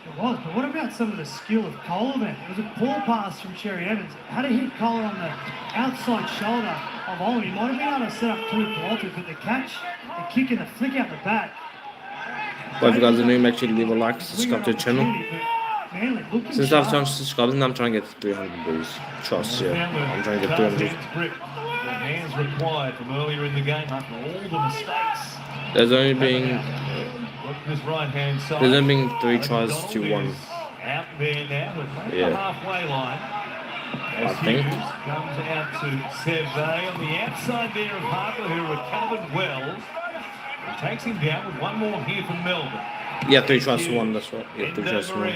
It was, but what about some of the skill of Kohler then? It was a poor pass from Cherry Evans. Had to hit Kohler on the outside shoulder of Olam. He might have been able to set up Tui Pelotu, but the catch, the kick and the flick out the back. But if you guys are new, make sure to leave a like, subscribe to the channel. Since I've turned subscribers, and I'm trying to get 300 boys. Trust, yeah. I'm trying to get 300. The hands required from earlier in the game after all the mistakes. There's only been this right-hand side. There's only been 3 tries to 1. Out there now with the halfway line. I think. Comes out to Seve on the outside there of Harper, who recovered well. He takes him down with one more here from Melbourne. Yeah, 3 tries to 1, that's right. Yeah, 3 tries to 1.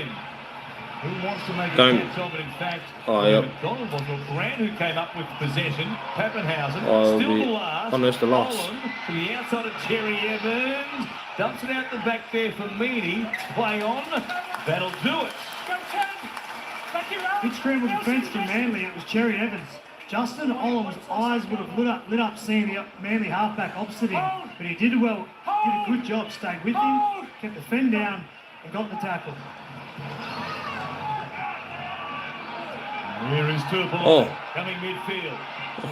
Who wants to make Don't. a catch of it, in fact? Oh, yep. Donald was Grant who came up with possession. Pappenhausen, Oh, still the last. Almost the last. Holland to the outside of Cherry Evans. Dumps it out the back there for Meany. Play on. That'll do it. Big scramble defence from Manly. It was Cherry Evans. Justin Olam's eyes would have lit up seeing the Manly halfback opposite him, but he did well. Did a good job. Stayed with him, kept the fend down, and got the tackle. Here is Tupelo. Oh. Coming midfield.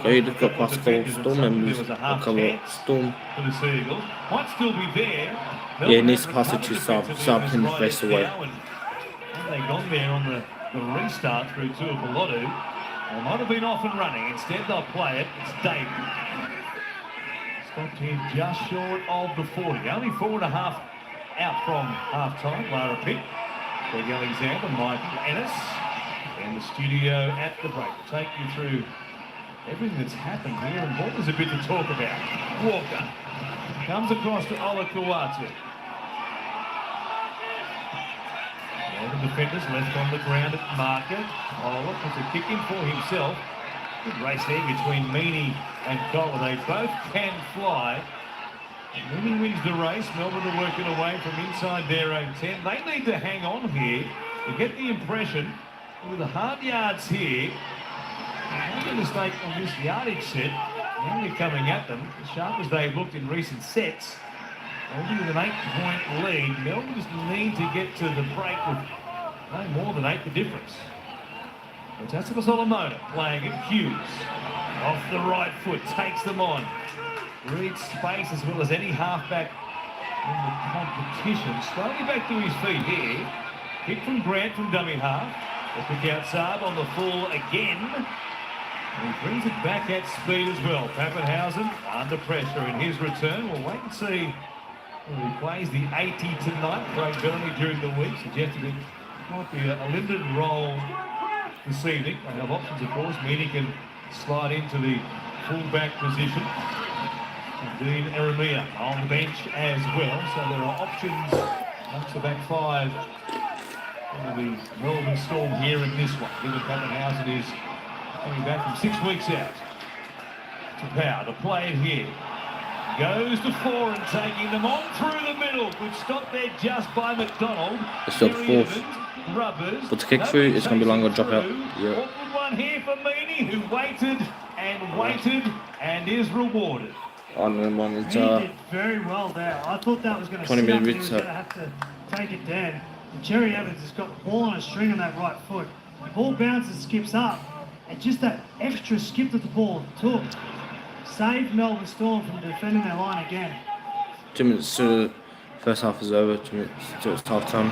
Okay, you just got past a couple of Storm members. A couple of Storm. For the Seagulls. Might still be there. Yeah, he needs to pass it to Sub him the face away. They gone there on the restart through Tuipulotu. They might have been off and running. Instead, they'll play it. It's David. Stopped here just short of the 40. Only 4.5 out from half-time. Lara Pitt, Greg Alexander, Michael Ennis in the studio at the break. Take you through everything that's happened here, and boy, there's a bit to talk about. Walker comes across to Ola Kawatu. The defenders left on the ground at marker. Ola puts a kick in for himself. Good race there between Meaney and Collar. They both can fly. Meaney wins the race. Melbourne are working away from inside their own 10. They need to hang on here to get the impression with the hard yards here. Make a mistake on this yardage set. Now they're coming at them, as sharp as they've looked in recent sets. Only with an 8-point lead, Melbourne just need to get to the break with no more than 8 the difference. Tassifus Solomona playing it. Hughes off the right foot, takes them on. Reads space as well as any halfback in the competition. Slowly back to his feet here. Kick from Grant from dummy half. Let's pick out Saab on the full again. And he brings it back at speed as well. Pappenhausen under pressure in his return. We'll wait and see whether he plays the 80 tonight. Craig Bellamy during the week suggested it might be a limited role this evening. They have options, of course. Meaney can slide into the full-back position. Indeed, Eremia on the bench as well. So there are options amongst the back five for the Melbourne Storm here in this one. Given Pappenhausen is coming back from 6 weeks out. To Power to play it here. Goes to 4 and taking them on through the middle. Good stop there just by McDonald. It's still fourth. Rubbers. But to kick through, it's going to be longer drop out. Yeah. Awkward one here for Meaney, who waited and is rewarded. On one, it's He did very well there. I thought that was going to 20 sit up and he minutes, was going to have to take it down. And Cherry Evans has got the ball on a string on that right foot. The ball bounces, skips up, and just that extra skip that the ball took saved Melbourne Storm from defending their line again. 2 minutes to the first half is over. 2 minutes to it's half time.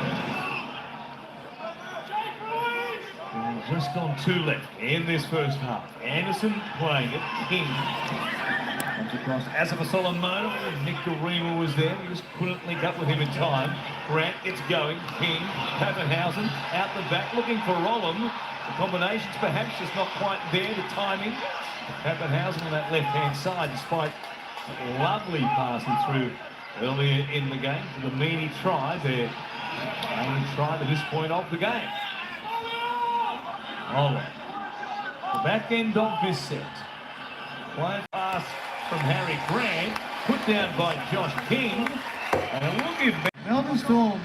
Just on 2 left in this first half. Anderson playing it. King comes across Asifa Solomona. Nick Garima was there. We just couldn't link up with him in time. Grant, it's going. King, Pappenhausen out the back looking for Rollum. The combinations perhaps just not quite there. The timing. Pappenhausen on that left-hand side, despite a lovely passing through earlier in the game. The Meaney try. Their only try to this point of the game. Ola. The back end of this set. One pass from Harry Grant, put down by Josh King, and we'll give Melbourne Storm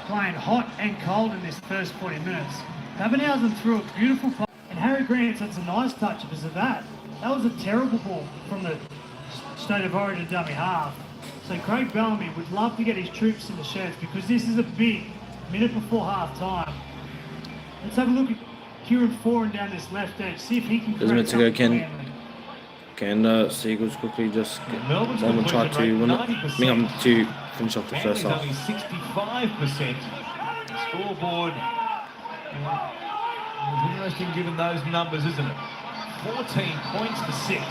playing hot and cold in this first 40 minutes. Pappenhausen threw a beautiful pass, and Harry Grant said it's a nice touch because of that. That was a terrible ball from the State of Origin dummy half. So Craig Bellamy would love to get his troops in the sheds because this is a big minute before half time. Let's have a look at Kieran Foran down this left edge, see if he can There's a minute to go, Ken. create something. Can Seagulls quickly just get Melbourne try to win it? I mean, I'm to finish off the first half. Only 65%. The scoreboard. It's interesting given those numbers, isn't it? 14 points to 6.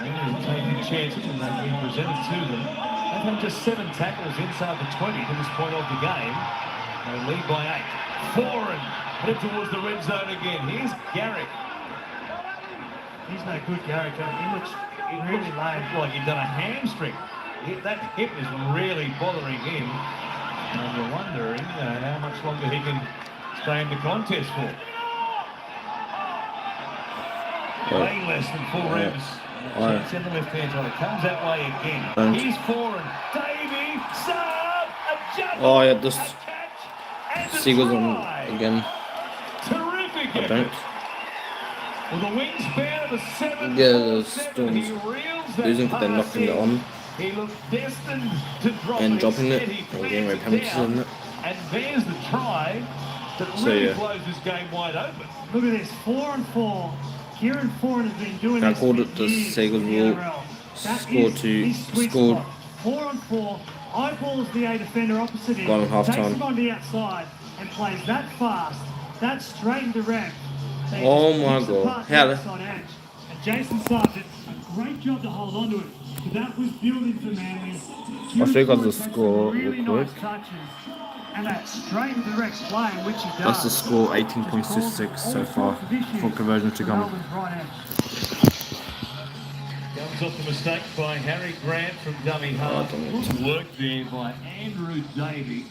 They're taking chances and they've been presented to them. They've had just 7 tackles inside the 20 to this point of the game. They lead by 8. Foran headed towards the red zone again. Here's Garrick. He's no good, Garrick. He looks really lame. Like he'd done a hamstring. That hip is really bothering him. And you're wondering how much longer he can stay in the contest for. Way less than 4 reps. Chance in the left-hand side. It comes that way again. He's Foran. Davey, Saab, a jump. Oh, yeah, just And Seagulls on try. again. Terrific I don't. With a wingspan of a 7. Yeah, the he Storms reels that losing, but then pass knocking it in. on He looked destined to drop and it. dropping it. Instead, he Or getting away clears it penalties, down. isn't it? And there's the try that So, really yeah. blows this game wide open. Look at this, 4 and 4. Kieran Foran has been doing I this called for it the years Seagulls in the will NRL. That score is to- his sweet scored. spot. 4 on 4, eyeballs the A defender opposite him, Gone at half takes time. him on the outside and plays that fast, that straight and direct. That he Oh just my picks God. apart the How the- outside edge. And Jason Saab did a great job to hold on to it. But that was building for Manly. I think I'll just Takes some score really real nice quick. touches. And that straight and direct play, which he does. That's the score, 18.66 so far for conversion to come. Melbourne's right end. Comes off the mistake by Harry Grant from dummy half. Good work there by Andrew Davey.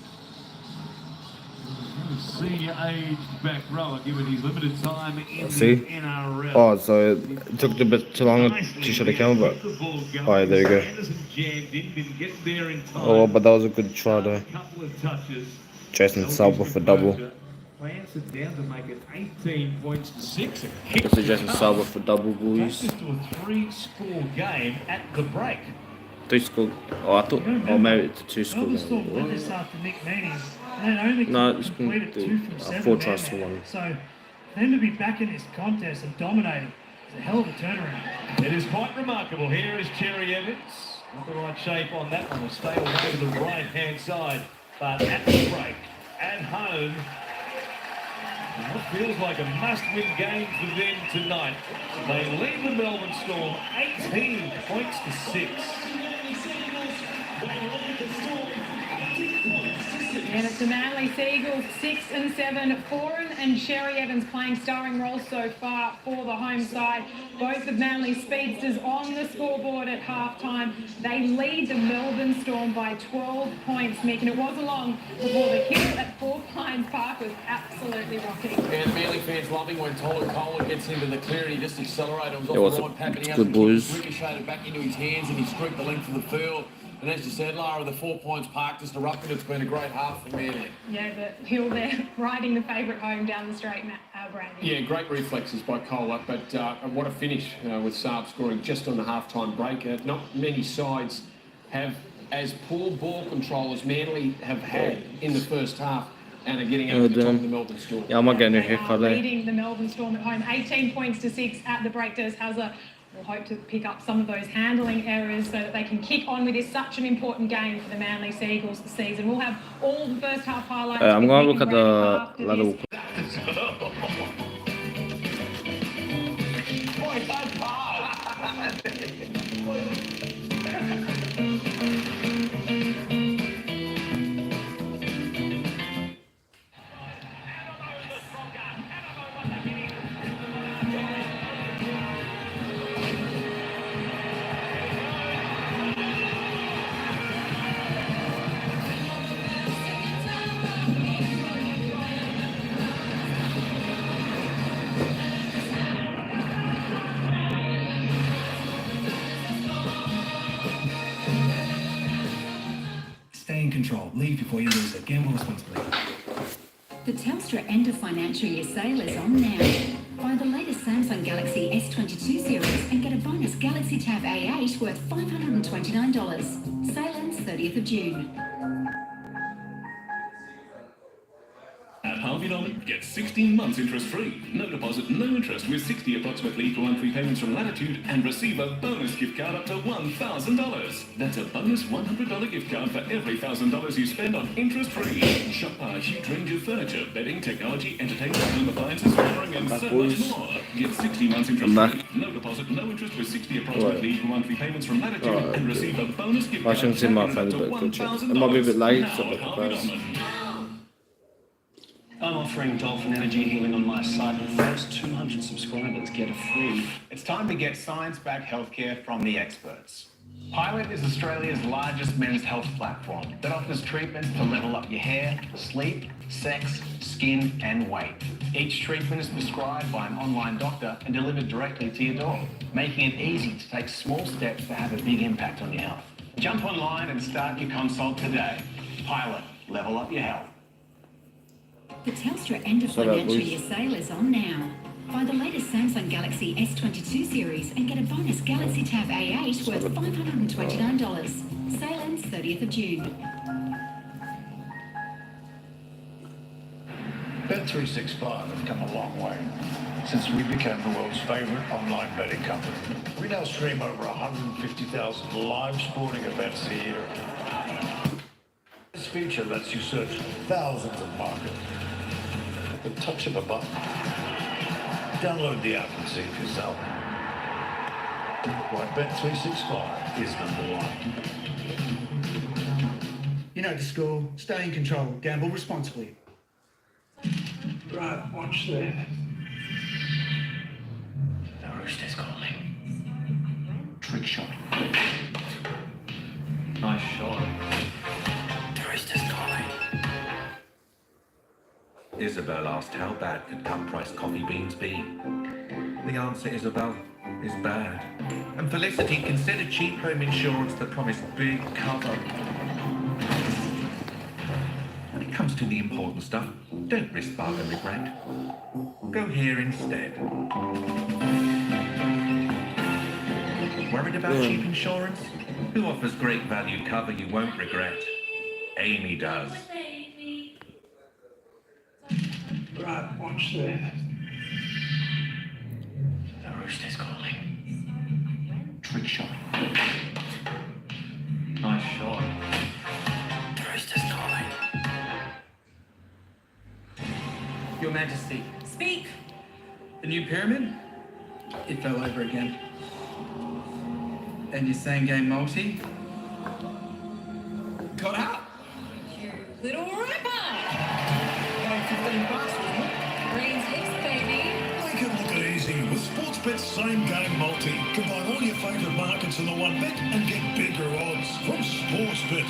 Senior aged back rower, given his limited time in See? the NRL. Oh, so it took a bit too long to shut the camera, but alright, there you go. Anderson jammed in, didn't get there in time. Oh, but that was a good try though. A couple of touches. Jason Salva for double. Plants it down to make it 18 points to 6. A kick That's a Jason Salva for double, takes boys. us to a 3-score game at the break. 3 score. Oh, I thought. Oh, maybe it's a 2 score Melbourne Storm led game. this after Nick Meaney's, and they only No, it's been completed 2 from 7 4 men tries to there. 1. So, for them to be back in this contest and dominating is a hell of a turnaround. It is quite remarkable. Here is Cherry Evans. Not the right shape on that one. Will stay away to the right-hand side. But at the break, at home, what feels like a must-win game for them tonight. They lead the Melbourne Storm 18 points to 6. And it's the Manly Seagulls, 6 and 7. Foran and Cherry Evans playing starring roles so far for the home side. Both of Manly speedsters on the scoreboard at halftime. They lead the Melbourne Storm by 12 points, Mick, and it wasn't long before the kick at Four Pines Park was absolutely rocking. And Manly fans loving when Tola Cola gets into the clear and he just accelerated. It was Yeah, what's off the right up? pack and he Good boys. ricocheted back into his hands and he streaked the length of the field. And as you said, Lara, the 4 points park just erupted. It's been a great half for Manly. Yeah, but Hill there riding the favourite home down the straight, Brandy. Yeah, great reflexes by Kohler, but what a finish with Saab scoring just on the half-time break. Not many sides have as poor ball control as Manly have had in the first half and are getting over the top of the Melbourne Storm. Yeah, I might get a new They are haircut there. leading the Melbourne Storm at home, 18 points to 6 at the break. Des Hasler will hope to pick up some of those handling errors so that they can kick on with this such an important game for the Manly Seagulls this season. We'll have all the first half highlights. I'm with going to Mick look at and Brady the after level. this. Stay in control. Leave before you lose it. Gamble responsibly. The Telstra end of financial year sale is on now. Buy the latest Samsung Galaxy S22 series and get a bonus Galaxy Tab A8 worth $529. Sale ends 30th of June. At Harvey Norman, get 16 months interest-free. No deposit, no interest with 60 approximately equal monthly payments from Latitude and receive a bonus gift card up to $1,000. That's a bonus $100 gift card for every $1,000 you spend on interest-free. Shop our huge range of furniture, bedding, technology, entertainment, home appliances, flooring, and so much more. Get 60 months interest-free. No deposit, no interest with 60 approximately equal monthly payments from Latitude and receive a bonus gift I card shouldn't say my friends, but good chat. It might be a bit late, so Now at Harvey but Norman. I'm offering Dolphin Energy Healing on my site. The first 200 subscribers get a free. It's time to get science-backed healthcare from the experts. Pilot is Australia's largest men's health platform that offers treatments to level up your hair, sleep, sex, skin, and weight. Each treatment is prescribed by an online doctor and delivered directly to your door, making it easy to take small steps to have a big impact on your health. Jump online and start your consult today. Pilot, level up your health. The Telstra end of financial year sale is on now. Buy the latest Samsung Galaxy S22 series and get a bonus Galaxy Tab A8 worth $529. Sale ends 30th of June. Bet365 have come a long way since we became the world's favourite online betting company. We now stream over 150,000 live sporting events a year. This feature lets you search thousands of markets at the touch of a button. Download the app and see for yourself. Why Bet365 is number one. You know the score. Stay in control. Gamble responsibly. Right, watch this. The rooster's calling. Trick shot. Nice shot. The rooster's calling. Isabel asked how bad could cut-price coffee beans be. The answer, Isabel, is bad. And Felicity considered cheap home insurance that promised big cover. When it comes to the important stuff, don't risk bargain regret. Go here instead. Worried about cheap insurance? Who offers great value cover you won't regret? Amy does. Right, watch this. The rooster's calling. Trick shot. Nice shot. The rooster's calling. Your Majesty, Speak. the new pyramid? It fell over again. And your same game multi? Got out. You little ripper. $15, wasn't it? Greens hits, baby. Make it look easy with Sportsbet's same game multi. Combine all your favourite markets in the one bet and get bigger odds from Sportsbet.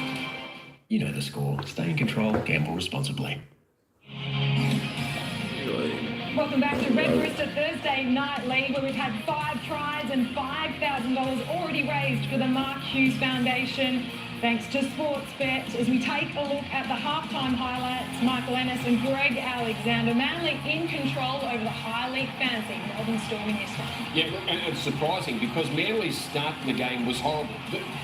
You know the score. Stay in control. Gamble responsibly. Welcome back to Red Rooster Thursday Night League, where we've had 5 tries and $5,000 already raised for the Mark Hughes Foundation. Thanks to Sportsbet, as we take a look at the halftime highlights, Michael Ennis and Greg Alexander, Manly in control over the high league fantasy. Melbourne Storm in this one. Yeah, and it's surprising because Manly's start to the game was horrible.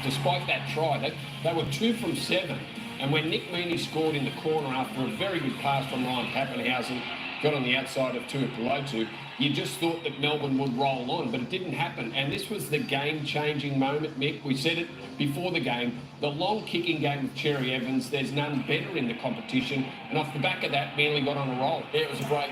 Despite that try, they were 2 from 7. And when Nick Meaney scored in the corner after a very good pass from Ryan Pappenhausen, got on the outside of Tuipulotu, you just thought that Melbourne would roll on, but it didn't happen. And this was the game-changing moment, Mick. We said it before the game. The long kicking game of Cherry Evans, there's none better in the competition. And off the back of that, Manly got on a roll. Yeah, it was a great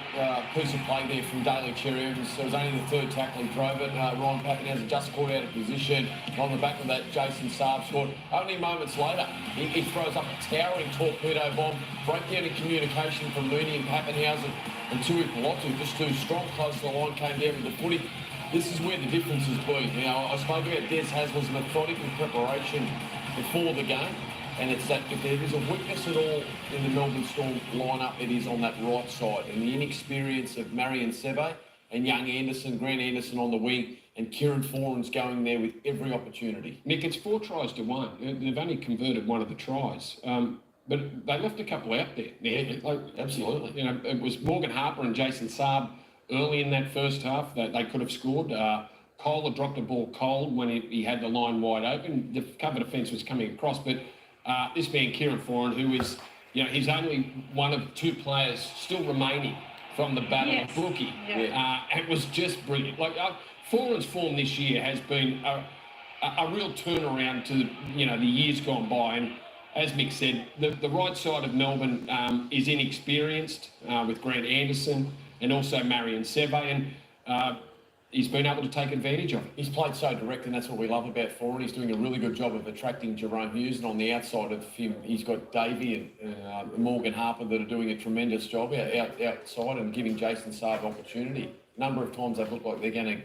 piece of play there from Daly Cherry Evans. It was only the 3rd tackle he drove it. Ryan Pappenhausen just caught out of position. On the back of that, Jason Saab scored. Only moments later, he throws up a towering torpedo bomb. Breakdown in communication from Mooney and Pappenhausen. And Tuipulotu, just 2 strong close to the line, came down with the footy. This is where the difference has been. Now, I spoke about Des Hasler's methodical preparation before the game, and it's that if there is a weakness at all in the Melbourne Storm lineup, it is on that right side. And the inexperience of Marion Seve and young Anderson, Grant Anderson on the wing, and Kieran Foran's going there with every opportunity. Nick, it's 4 tries to 1. They've only converted 1 of the tries. But they left a couple out there. Yeah, absolutely. You know, it was Morgan Harper and Jason Saab early in that first half that they could have scored. Cole had dropped the ball cold when he had the line wide open. The cover defence was coming across, but this man Kieran Foran, who is, you know, he's only one of 2 players still remaining from the battle of Brookie. Yeah. It was just brilliant. Like Foran's form this year has been a real turnaround to the years gone by. And as Mick said, the right side of Melbourne is inexperienced with Grant Anderson and also Marion Seve, and he's been able to take advantage of it. He's played so direct, and that's what we love about Foran. He's doing a really good job of attracting Jerome Hughes, and on the outside of him, he's got Davey and Morgan Harper that are doing a tremendous job outside and giving Jason Saab opportunity. A number of times they've looked like they're going to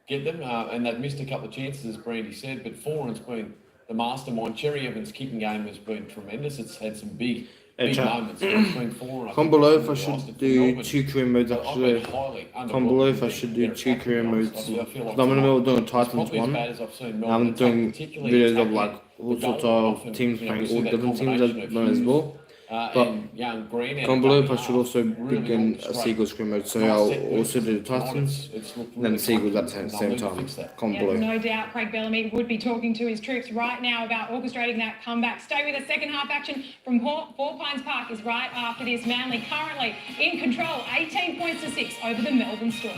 get them, and they've missed a couple of chances, as Brandy said, but Foran's been the mastermind. Cherry Evans' kicking game has been tremendous. It's had some big moments. Comment below if I should do 2 career modes actually. Comment below if I should do 2 career modes. I'm in the middle of doing Titans 1. I'm doing videos of like all sorts of teams playing all different teams as well. But comment below if I should also begin a Seagulls career mode. So I'll also do the Titans and then the Seagulls at the same time. Comment below. No doubt Craig Bellamy would be talking to his troops right now about orchestrating that comeback. Stay with us. Second half action from Four Pines Park is right after this. Manly currently in control, 18 points to 6 over the Melbourne Storm.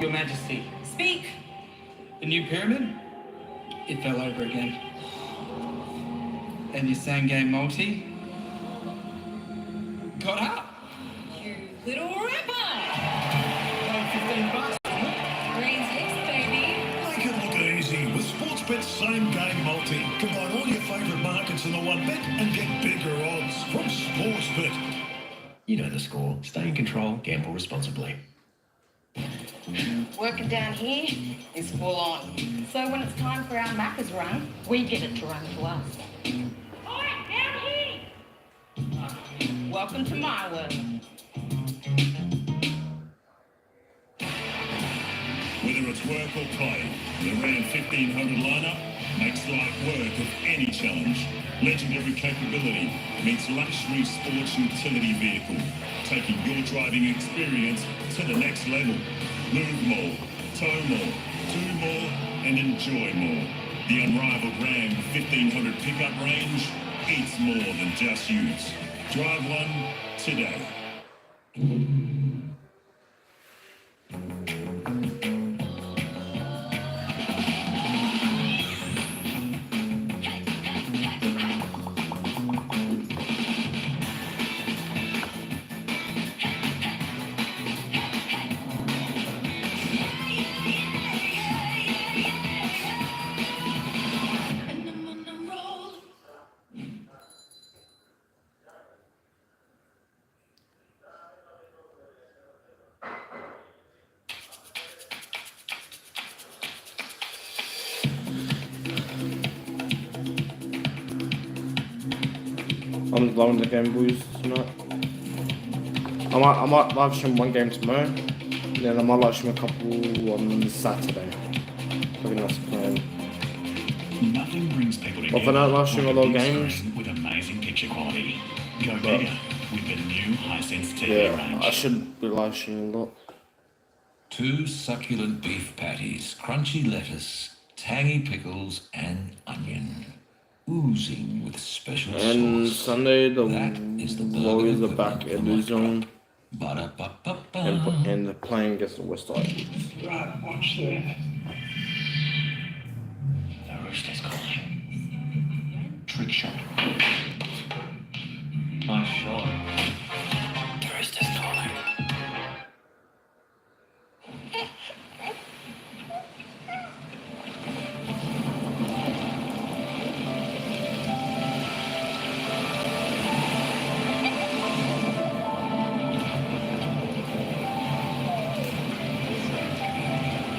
Your Majesty, Speak. the new pyramid? It fell over again. And your same game multi? Got up. Little Ripper. $15. Greens hits, baby. Make it look easy with Sportsbet's same game multi. Combine all your favourite markets in the one bet and get bigger odds from Sportsbet. You know the score. Stay in control, gamble responsibly. Working down here is full on. So when it's time for our Macca's run, we get it to run to us. All right, down here. Welcome to my world. Whether it's work or play, the Ram 1500 lineup makes light work of any challenge. Legendary capability meets luxury sports utility vehicle, taking your driving experience to the next level. Move more, tow more, do more, and enjoy more. The unrivaled Ram 1500 pickup range eats more than just use. Drive one today. I'm loving the game, boys, tonight. I might live stream one game tomorrow, then I might live stream a couple on Saturday. I think that's the plan. Nothing brings people But if I don't live stream a lot of games, with amazing picture quality. Go bigger with the new Hisense TV yeah, range. I should be live streaming a lot. 2 succulent beef patties, crunchy lettuce, tangy pickles, and onion. Oozing with special And sauce. Sunday, the is the Warriors are burger back equivalent in the zone Ba-da-ba-ba-ba. and they're playing against the West Isles. Right, watch this. The rooster's calling. Trick shot. Nice shot. The rooster's calling.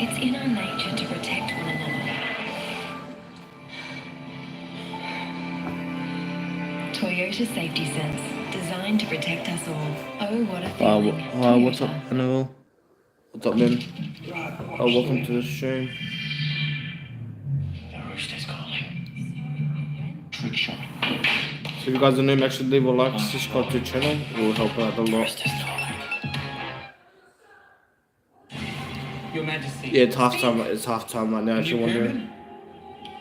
It's in our nature to protect one another. Toyota Safety Sense, designed to protect us all. Oh, what a feeling. What's up, Annabelle? What's up, man? Welcome to the stream. The rooster's calling. Trick shot. So if you guys are new, make sure to leave a like, subscribe to the channel. It will help out a lot. Your Majesty. Yeah, it's halftime. It's halftime right now. If you're wondering.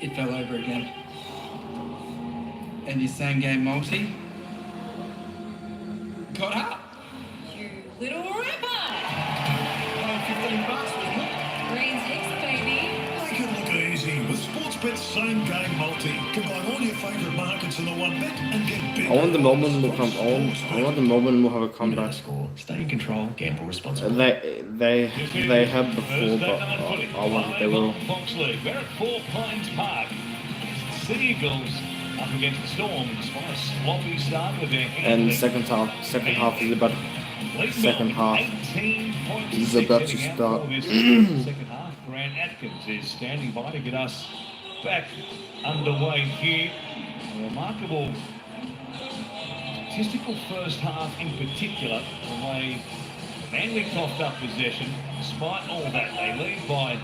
It fell over again. And your same game multi? Got up. You little Ripper. $15, wasn't it? Greens hits, baby. Make it look easy with Sportsbet's same game multi. Combine all your favourite markets in the one bet and get bigger. I want the Melbourne will come on. I want the Melbourne will have a comeback. Stay in control, gamble responsibly. They have before, but I want they will. Fox League. We're at Four Pines Park. Sea Eagles up against the Storms for a sloppy start with their And second half is about. Second half is about to start. Second half, Grant Atkins is standing by to get us back underway here. A remarkable statistical first half in particular, the way Manly coughed up possession. Despite all that, they lead by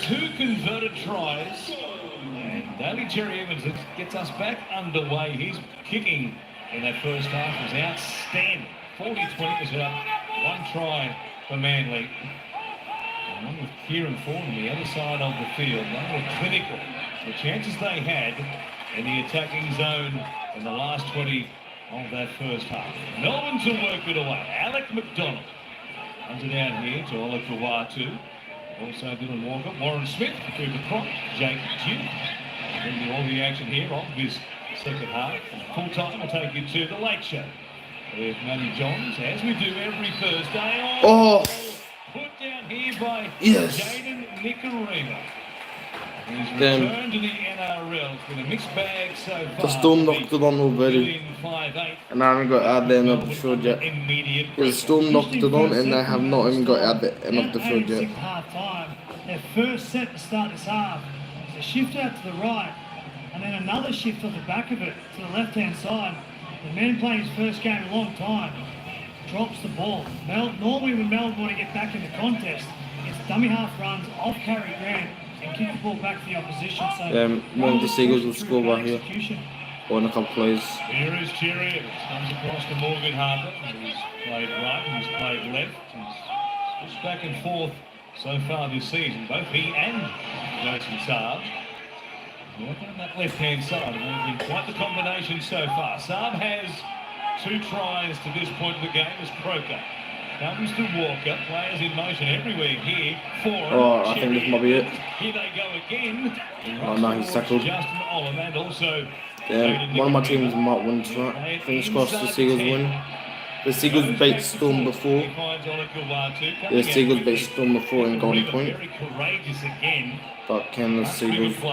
2 converted tries. And Daly Cherry Evans gets us back underway. His kicking in that first half was outstanding. 40-20 to set up 1 try for Manly. And one with Kieran Thorne on the other side of the field. They were clinical. The chances they had in the attacking zone in the last 20 of that first half. Melbourne to work it away. Alec McDonald comes it out here to Ola Kawatu. Also Dylan Walker. Warren Smith through the crop. Jake Duke. Bringing all the action here of this second half. Full time will take you to the Late Show. with Matty Johns, as we do every Thursday. Oh! Put down here by Yes. Jaden Nicarima. He's Damn. returned to the NRL. It's been a mixed bag so far. The Storm knocked it on already. 5'8". And I haven't got out there end of the field yet. Immediate The Storm knocked it on and they have not even got out the end of the field yet. Half time, their first set to start this half. It's a shift out to the right, and then another shift off the back of it to the left-hand side. The man playing his first game in a long time drops the ball. Normally when Melbourne want to get back in the contest, it's dummy half runs off Harry Grant and kick the ball back to the opposition. So one of the Seagulls will score right here. Or in a couple plays. Here is Cherry Evans. Comes across to Morgan Harper. He's played right, he's played left. He's switched back and forth so far this season. Both he and Jason Saab. Working on that left-hand side. It's been quite the combination so far. Saab has 2 tries to this point of the game as Croker comes to Walker. Players in motion everywhere here. Oh, I think this might be it. Here they go again. Oh no, he's tackled. Justin Olam and also One of my teams might win tonight. Fingers crossed the Seagulls win. The Seagulls beat Storm before. The Seagulls beat Storm before in Golden Point. But can the Seagulls keep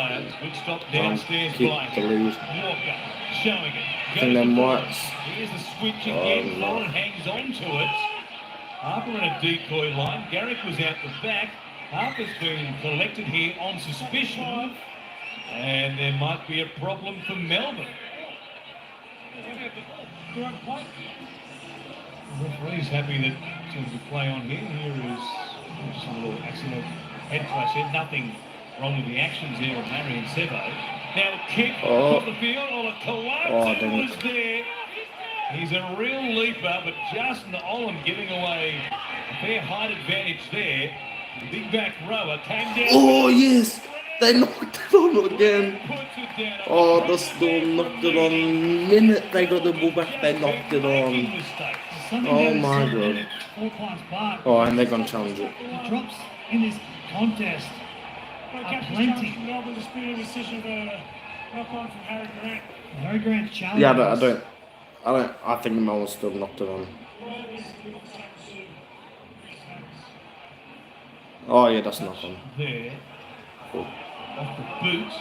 the lead? I think they might. Here's the switch again. Lauren hangs on to it. Harper in a decoy line. Garrick was out the back. Harper's been collected here on suspicion. And there might be a problem for Melbourne. The referee's happy that there's a play on here. Here is just a little accident head clash there. Nothing wrong with the actions there of Marion Sevo. Now kick off the field. Kalatu was there. He's a real leaper, but Justin Olam giving away a fair height advantage there. The big back rower came down. Oh yes! They knocked it on again. Oh, the Storm knocked it on. The minute they got the ball back, they knocked it on. Oh my god. Oh, and they're going to challenge it. The drops in this contest are plenty. Melbourne disputing a decision of a knock-on from Harry Grant. Harry Grant challenge. Yeah, I think the Melbourne still knocked it on. Oh yeah, that's knock on. There. Cool. Off the boot,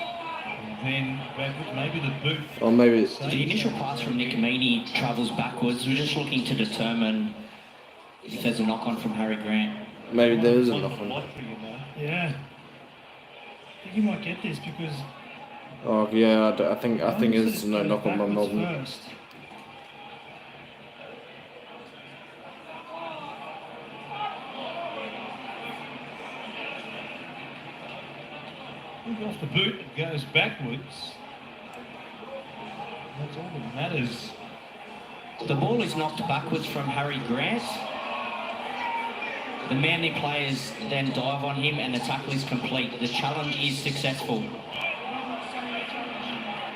and then backwards, maybe the boot. Or maybe it's... The initial pass from Nick Amini travels backwards. We're just looking to determine if there's a knock-on from Harry Grant. Maybe there is a knock-on. Yeah. I think you might get this because... Oh yeah, I think it's no knock-on by Melbourne. Off the boot, it goes backwards. That's all that matters. The ball is knocked backwards from Harry Grant. The Manly players then dive on him and the tackle is complete. The challenge is successful.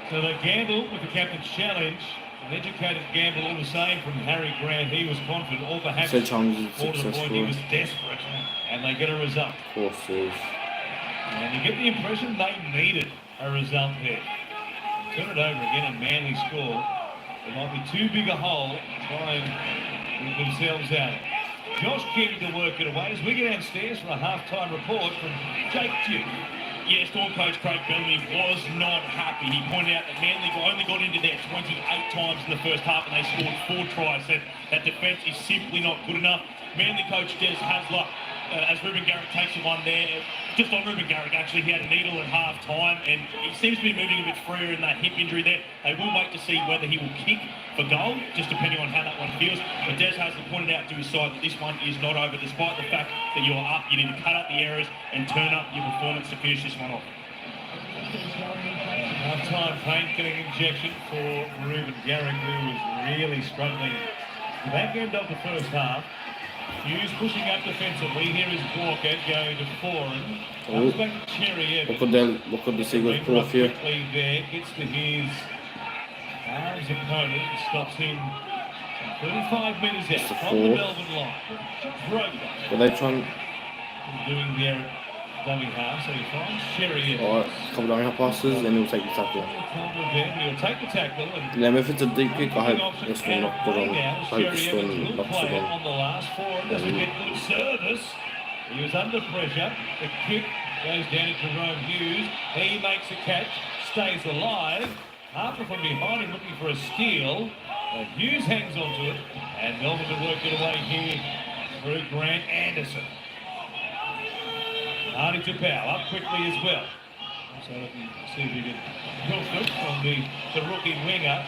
So they gamble with the captain's challenge. An educated gamble all the same from Harry Grant. He was confident, or perhaps so challenge is more to the point, he was successful. desperate. And they get a result. Of course it is. And you get the impression they needed a result there. Turn it over again and Manly score. It might be too big a hole to try and get themselves out. Josh King to work it away as we get downstairs for a half-time report from Jake Duke. Yeah, Storm coach Craig Bellamy was not happy. He pointed out that Manly only got into there 28 times in the first half and they scored 4 tries. Said that defence is simply not good enough. Manly coach Des Hasler, as Ruben Garrick takes the one there, just on Ruben Garrick actually, he had a needle at half time and he seems to be moving a bit freer in that hip injury there. They will wait to see whether he will kick for goal, just depending on how that one feels. But Des Hasler pointed out to his side that this one is not over, despite the fact that you're up. You need to cut out the errors and turn up your performance to finish this one off. Half-time painkilling injection for Ruben Garrick, who was really struggling. The back end of the first half. Hughes pushing up defensively. Here is Walker going to Foran. Comes back to Cherry Evans. Look at the Seagulls pull off here. Quickly there, gets to his opponent and stops him 35 metres out from the Melbourne line. Were they trying... Doing their dummy half, so he finds Sherry. Alright, couple dummy half passes, and he'll take the tackle. He'll take the tackle. And Yeah, if it's a deep kick, I hope the Storm knocked it on. I hope the Storm knocks it on. On the last four, doesn't get good service. He was under pressure. The kick goes down to Jerome Hughes. He makes a catch, stays alive. Harper from behind him looking for a steal. Hughes hangs onto it, and Melbourne to work it away here through Grant Anderson. Hardy to Powell, up quickly as well. So let me see if he can help it from the rookie winger.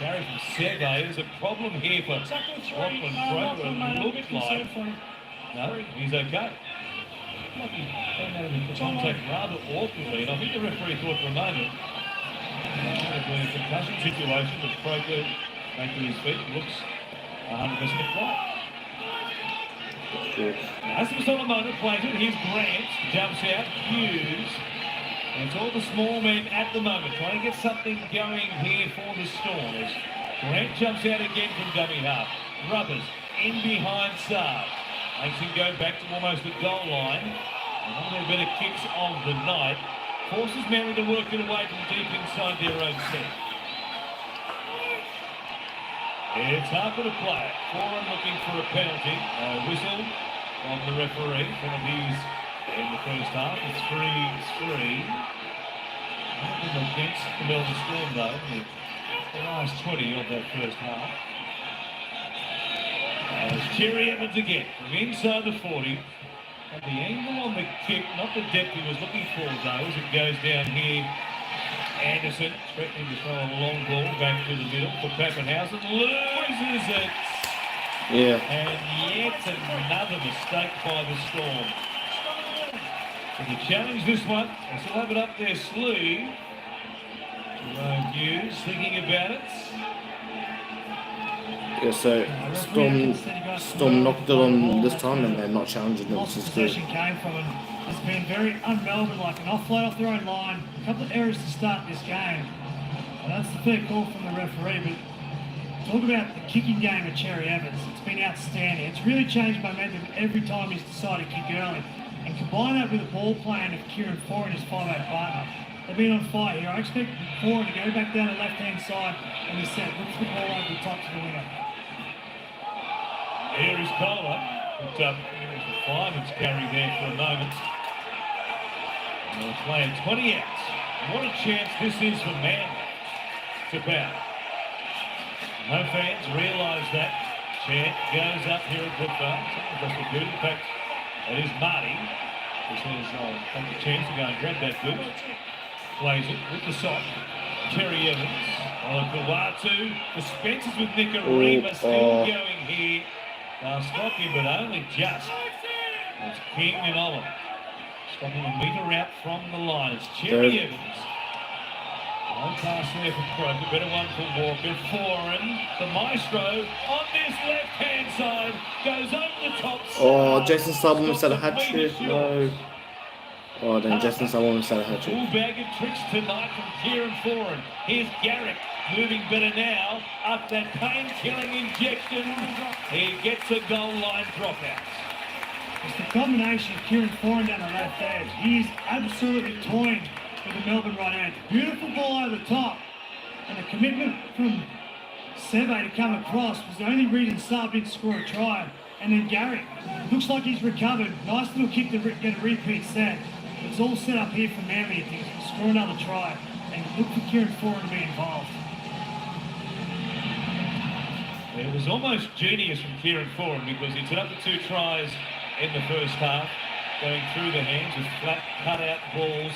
Carry from Seve. There's a problem here for Lachlan Croker. Looks like. No, he's okay. He came out of the contact rather awkwardly, and I think the referee thought for a moment a concussion situation, but Croker back to his feet looks 100% right. As we saw a moment planted, here's Grant, jumps out, Hughes. And it's all the small men at the moment, trying to get something going here for the Stormers. Grant jumps out again from dummy half. Rubbers in behind Saab. Makes him go back to almost the goal line. One of their better kicks of the night. Forces Manly to work it away from deep inside their own set. It's Harper to play. Foran looking for a penalty. Whistle from the referee. Penalties in the first half. It's 3-3. Against the Melbourne Storm though. The last 20 of that first half. It's Cherry Evans again from inside the 40. And the angle on the kick, not the depth he was looking for though, as it goes down here. Anderson threatening to throw a long ball back to the middle for Pappenhausen. Loses it. Yeah. And yet another mistake by the Storm. So they challenge this one. They still have it up their sleeve. Jerome Hughes thinking about it. Yeah, so Storm knocked it on this time, and they're not challenging them. This is good. Possession came from it. It's been very un-Melbourne, like an offload off their own line. A couple of errors to start this game. And that's the fair call from the referee. But talk about the kicking game of Cherry Evans. It's been outstanding. It's really changed momentum every time he's decided to kick early. And combine that with the ball plan of Kieran Foran, his 5'8" partner. They've been on fire here. I expect Foran to go back down the left-hand side and he's set. Looks the ball over the top to the winger. Here is Kohler. Picked up the fireman's carry there for a moment. And they're playing 20 outs. What a chance this is for Manly to bow. No fans realise that. Chant goes up here at Brookvale. That's a good. In fact, that is Marty. He says, I'll take the chance to go and grab that boot. Plays it with the sock. Terry Evans. Kawatu. The Spencers with Nicarima still going here. They'll stop him, but only just. It's King and Olam. Stopping a metre out from the line. It's Cherry Evans. One pass there for Croker. Better one for Walker. Foran. The maestro on this left-hand side. Goes over the top. Oh, Jason Saab almost had a hat-trick. No. Oh, then Jason Saab almost had a hat-trick. Full bag of tricks tonight from Kieran Foran. Here's Garrick. Moving better now. Up that pain-killing injection. He gets a goal line dropout. It's the combination of Kieran Foran down the left edge. He's absolutely toying with the Melbourne right hand. Beautiful ball over the top. And the commitment from Seve to come across was the only reason Saab didn't score a try. And then Garrick, looks like he's recovered. Nice little kick to get a repeat set. It's all set up here for Manly to score another try. And look for Kieran Foran to be involved. It was almost genius from Kieran Foran because he took up the 2 tries in the first half, going through the hands with flat cut-out balls.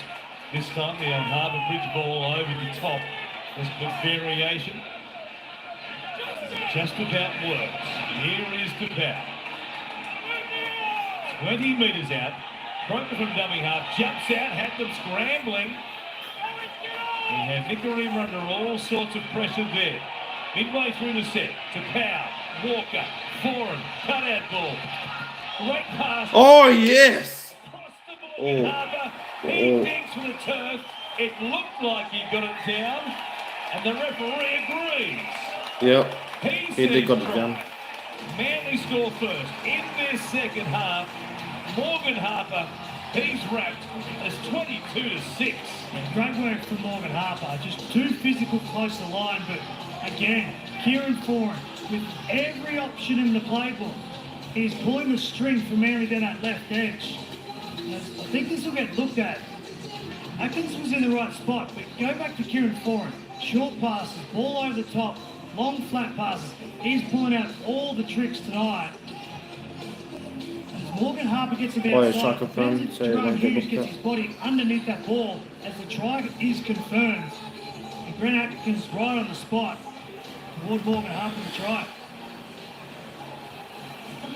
This time the Harbour Bridge ball over the top. There's good variation. Just about works. Here is Capel. 20 metres out. Croker from dummy half jumps out, had them scrambling. We have Nicarima under all sorts of pressure there. Midway through the set, to Powell, Walker, Foran, cut-out ball. Great pass. Oh, yes! He digs for the turf. It looked like he got it down, and the referee agrees. Yep, he did got it down. Manly score first in their second half. Morgan Harper He's wrapped. It's 22-6. Great work from Morgan Harper. Just too physical close to the line, but again, Kieran Foran with every option in the playbook. He's pulling the string for Manly down that left edge. I think this will get looked at. Atkins was in the right spot, but go back to Kieran Foran. Short passes, ball over the top, long flat passes. He's pulling out all the tricks tonight. As Morgan Harper gets a bit outside, Jerome Hughes gets his body underneath that ball as the try is confirmed. And Grant Atkins right on the spot toward Morgan Harper to try.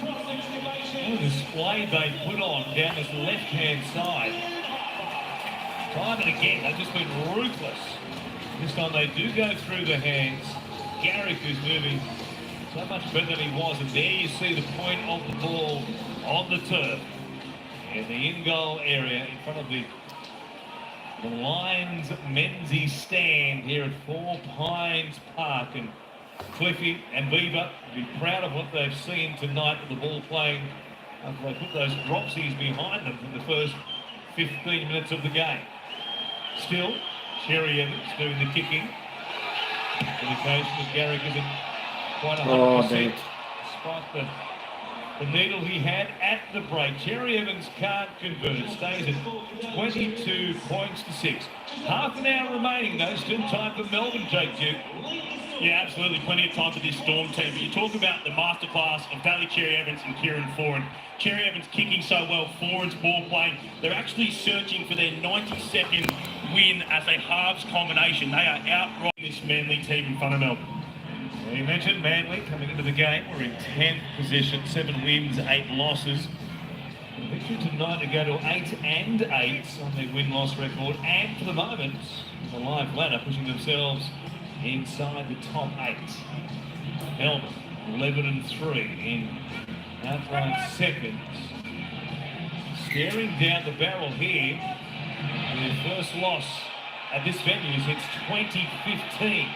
What a display they put on down this left-hand side. Time and again, they've just been ruthless. This time they do go through the hands. Garrick, who's moving so much better than he was, and there you see the point of the ball on the turf. In the in-goal area in front of the Lions Menzies stand here at Four Pines Park. And Cliffy and Beaver will be proud of what they've seen tonight with the ball playing after they put those dropsies behind them for the first 15 minutes of the game. Still, Cherry Evans doing the kicking. Indication that Garrick isn't quite 100%. Despite the needle he had at the break. Cherry Evans can't convert. It stays at 22 points to 6. Half an hour remaining though. Still time for Melbourne, Jake Duke. Yeah, absolutely. Plenty of time for this Storm team. But you talk about the masterclass of Daly Cherry Evans and Kieran Foran. Cherry Evans kicking so well, Foran's ball playing. They're actually searching for their 92nd win as a halves combination. They are outright this Manly team in front of Melbourne. Well, you mentioned Manly coming into the game. We're in 10th position, 7 wins, 8 losses. The victory tonight to go to 8-8 on their win-loss record. And for the moment, the live ladder pushing themselves inside the top 8. Melbourne, 11-3 in outright seconds. Staring down the barrel here. Their first loss at this venue since 2015.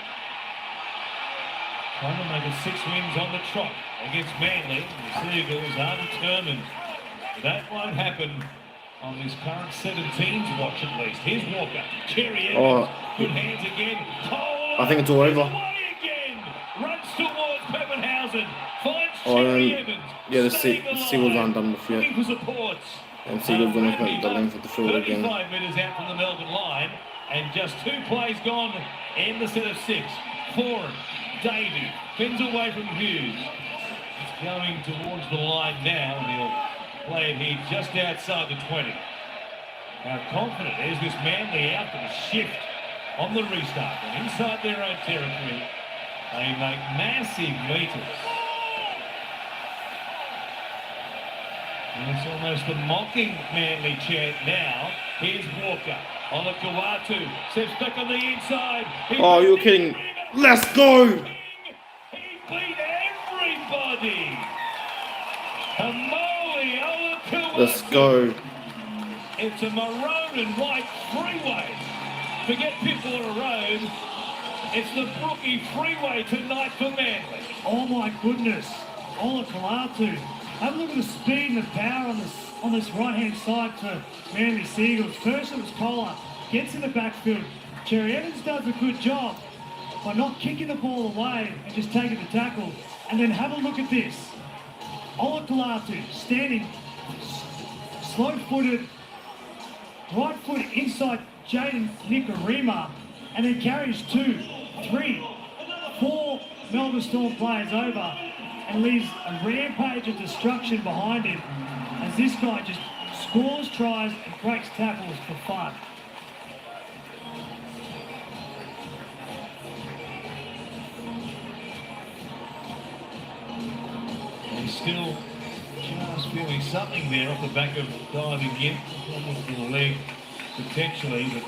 Trying to make it 6 wins on the trot against Manly. The Seagulls are determined that won't happen on this current 17's watch at least. Here's Walker. Cherry Evans. Good hands again. I think it's all over. Again. Runs towards Peppenhausen. Finds Cherry Evans. Yeah, the Seagulls aren't done with yet. And Seagulls going to make the length of the field again. 35 metres out from the Melbourne line. And just 2 plays gone in the set of 6. Foran, Davey, pins away from Hughes. It's going towards the line now, and he'll play it here just outside the 20. How confident is this Manly outfit to shift on the restart. And inside their own territory, they make massive meters. And it's almost a mocking Manly chant now. Here's Walker on the Kawatu. Steps back on the inside. Oh, you're kidding. Let's go! He beat everybody. Hamoli Olakua. Let's go. It's a maroon and white freeway. Forget Pitbull Road. It's the Brookie Freeway tonight for Manly. Oh my goodness. Ola Kalatu. Have a look at the speed and the power on this right-hand side for Manly Seagulls. First it was Collar. Gets in the backfield. Cherry Evans does a good job by not kicking the ball away and just taking the tackle. And then have a look at this. Ola Kalatu standing slow-footed, right foot inside Jaden Nikorima, and then carries 2, 3, 4 Melbourne Storm players over and leaves a rampage of destruction behind him as this guy just scores tries and breaks tackles for fun. He's still just feeling something there off the back of diving in. Almost to the leg, potentially, but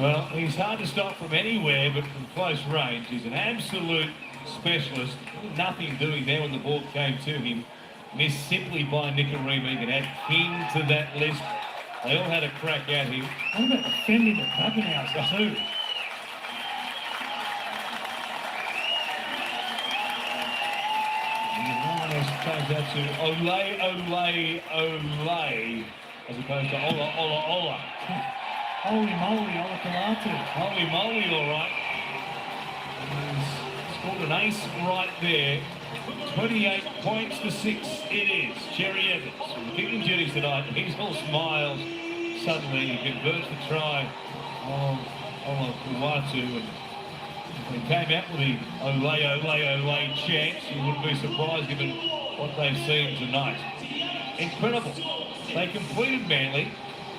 well, he's hard to stop from anywhere but from close range. He's an absolute specialist. Nothing doing there when the ball came to him. Missed simply by Nikorima. You can add King to that list. They all had a crack at him. What about defending the Peppenhausen too? Comes out to Ole. as opposed to Ola. Holy moly, Olakalatu. Holy moly, all right. He's scored an ace right there. 28 points to 6 it is. Cherry Evans, kicking duties tonight. He's all smiles. Suddenly he converts the try of Olakalatu. And he came out with the ole chance. You wouldn't be surprised given what they've seen tonight. Incredible. They completed Manly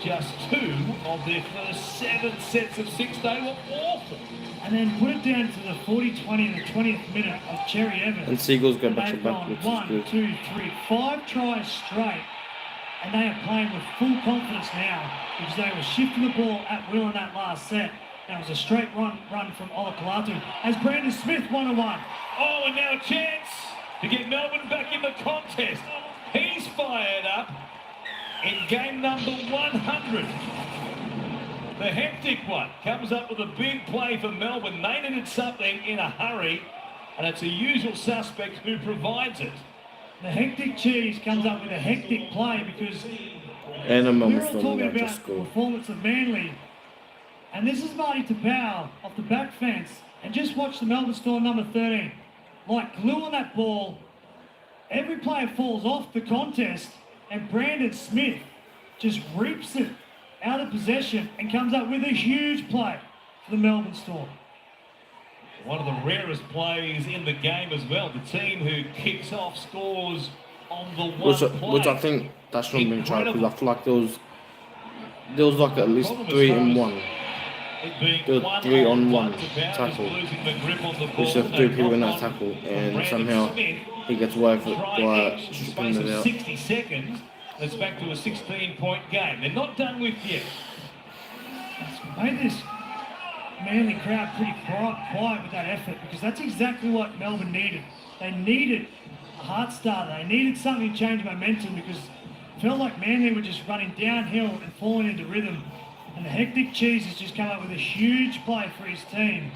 just 2 of their first 7 sets of 6. They were awful. And then put it down to the 40-20 in the 20th minute of Cherry Evans. And Seagulls go back to They've back, gone which is 1, good. 2, 3, 5 tries straight. And they are playing with full confidence now because they were shifting the ball at will in that last set. And it was a straight run from Olakalatu as Brandon Smith 1-1. Oh, and now a chance to get Melbourne back in the contest. He's fired up in game number 100. The hectic one comes up with a big play for Melbourne. They needed something in a hurry, and it's a usual suspect who provides it. The hectic cheese comes up with a hectic play because And a we're moment all from talking that about just the score. performance of Manly. And this is Marty Tapau off the back fence. And just watch the Melbourne Storm number 13. Like glue on that ball. Every player falls off the contest, and Brandon Smith just reaps it out of possession and comes up with a huge play for the Melbourne Storm. One of the rarest plays in the game as well. The team who kicks off scores on the one play. Which I think that shouldn't have been tried because I feel like there was like at least 3 in 1. There was 3 on 1 tackle. Which there 3 people in that tackle, and somehow he gets away with it by stripping it out. 60 seconds. It's back to a 16-point game. They're not done with yet. Made this Manly crowd pretty quiet with that effort because that's exactly what Melbourne needed. They needed a heart starter. They needed something to change momentum because it felt like Manly were just running downhill and falling into rhythm. And the hectic cheese has just come up with a huge play for his team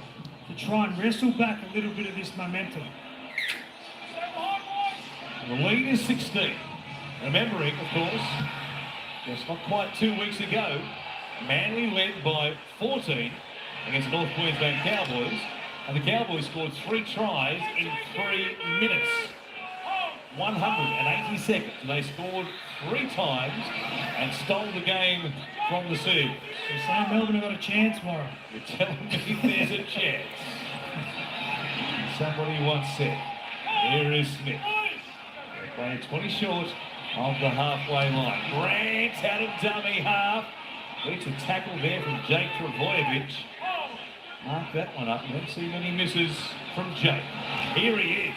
to try and wrestle back a little bit of this momentum. The lead is 16. Remembering, of course, just not quite 2 weeks ago, Manly led by 14 against North Queensland Cowboys, and the Cowboys scored 3 tries in 3 minutes. 180 seconds. They scored 3 times and stole the game from the Seagulls. You're saying Melbourne have got a chance, Warren? You're telling me there's a chance. Somebody once said, here is Smith. They're playing 20 short of the halfway line. Grant out of dummy half. Beats a tackle there from Jake Travojevic. Mark that one up. Don't see many misses from Jake. Here he is.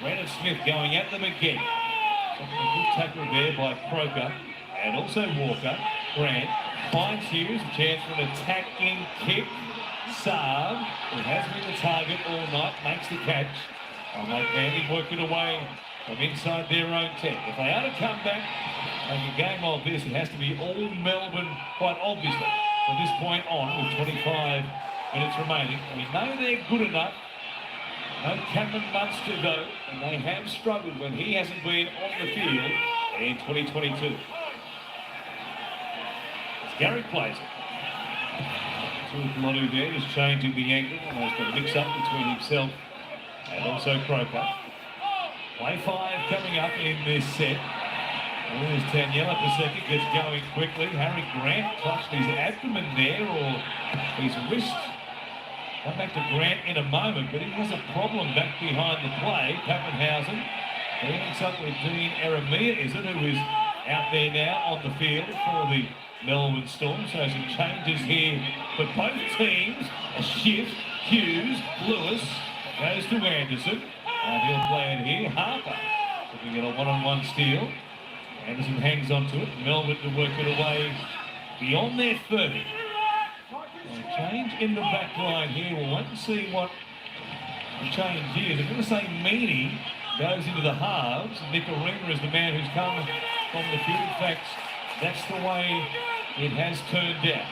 Brandon Smith going at them again. A good tackle there by Croker and also Walker. Grant finds Hughes. A chance for an attacking kick. Saab, who has been the target all night, makes the catch. And they Manly work it away from inside their own 10. If they are to come back, like a game like this, it has to be all Melbourne, quite obviously, from this point on, with 25 minutes remaining. We know they're good enough. No Cameron Munster to go, and they have struggled when he hasn't been on the field in 2022. As Gary plays it. Tuipulotu there is changing the angle, almost a mix-up between himself and also Croker. Play 5 coming up in this set. There's Taniela Paseka gets going quickly. Harry Grant clutched his abdomen there, or his wrist. Come back to Grant in a moment, but he has a problem back behind the play. Pappenhausen links up with Dean Aramia, is it, who is out there now on the field for the Melbourne Storm. So some changes here for both teams. A shift. Hughes, Lewis goes to Anderson. And he'll play it here. Harper looking at a one-on-one steal. Anderson hangs on to it. Melbourne to work it away beyond their 30. A change in the back line here. We'll wait and see what the change is. I'm going to say Meany goes into the halves. Nick Arena is the man who's come from the field. In fact, that's the way it has turned out.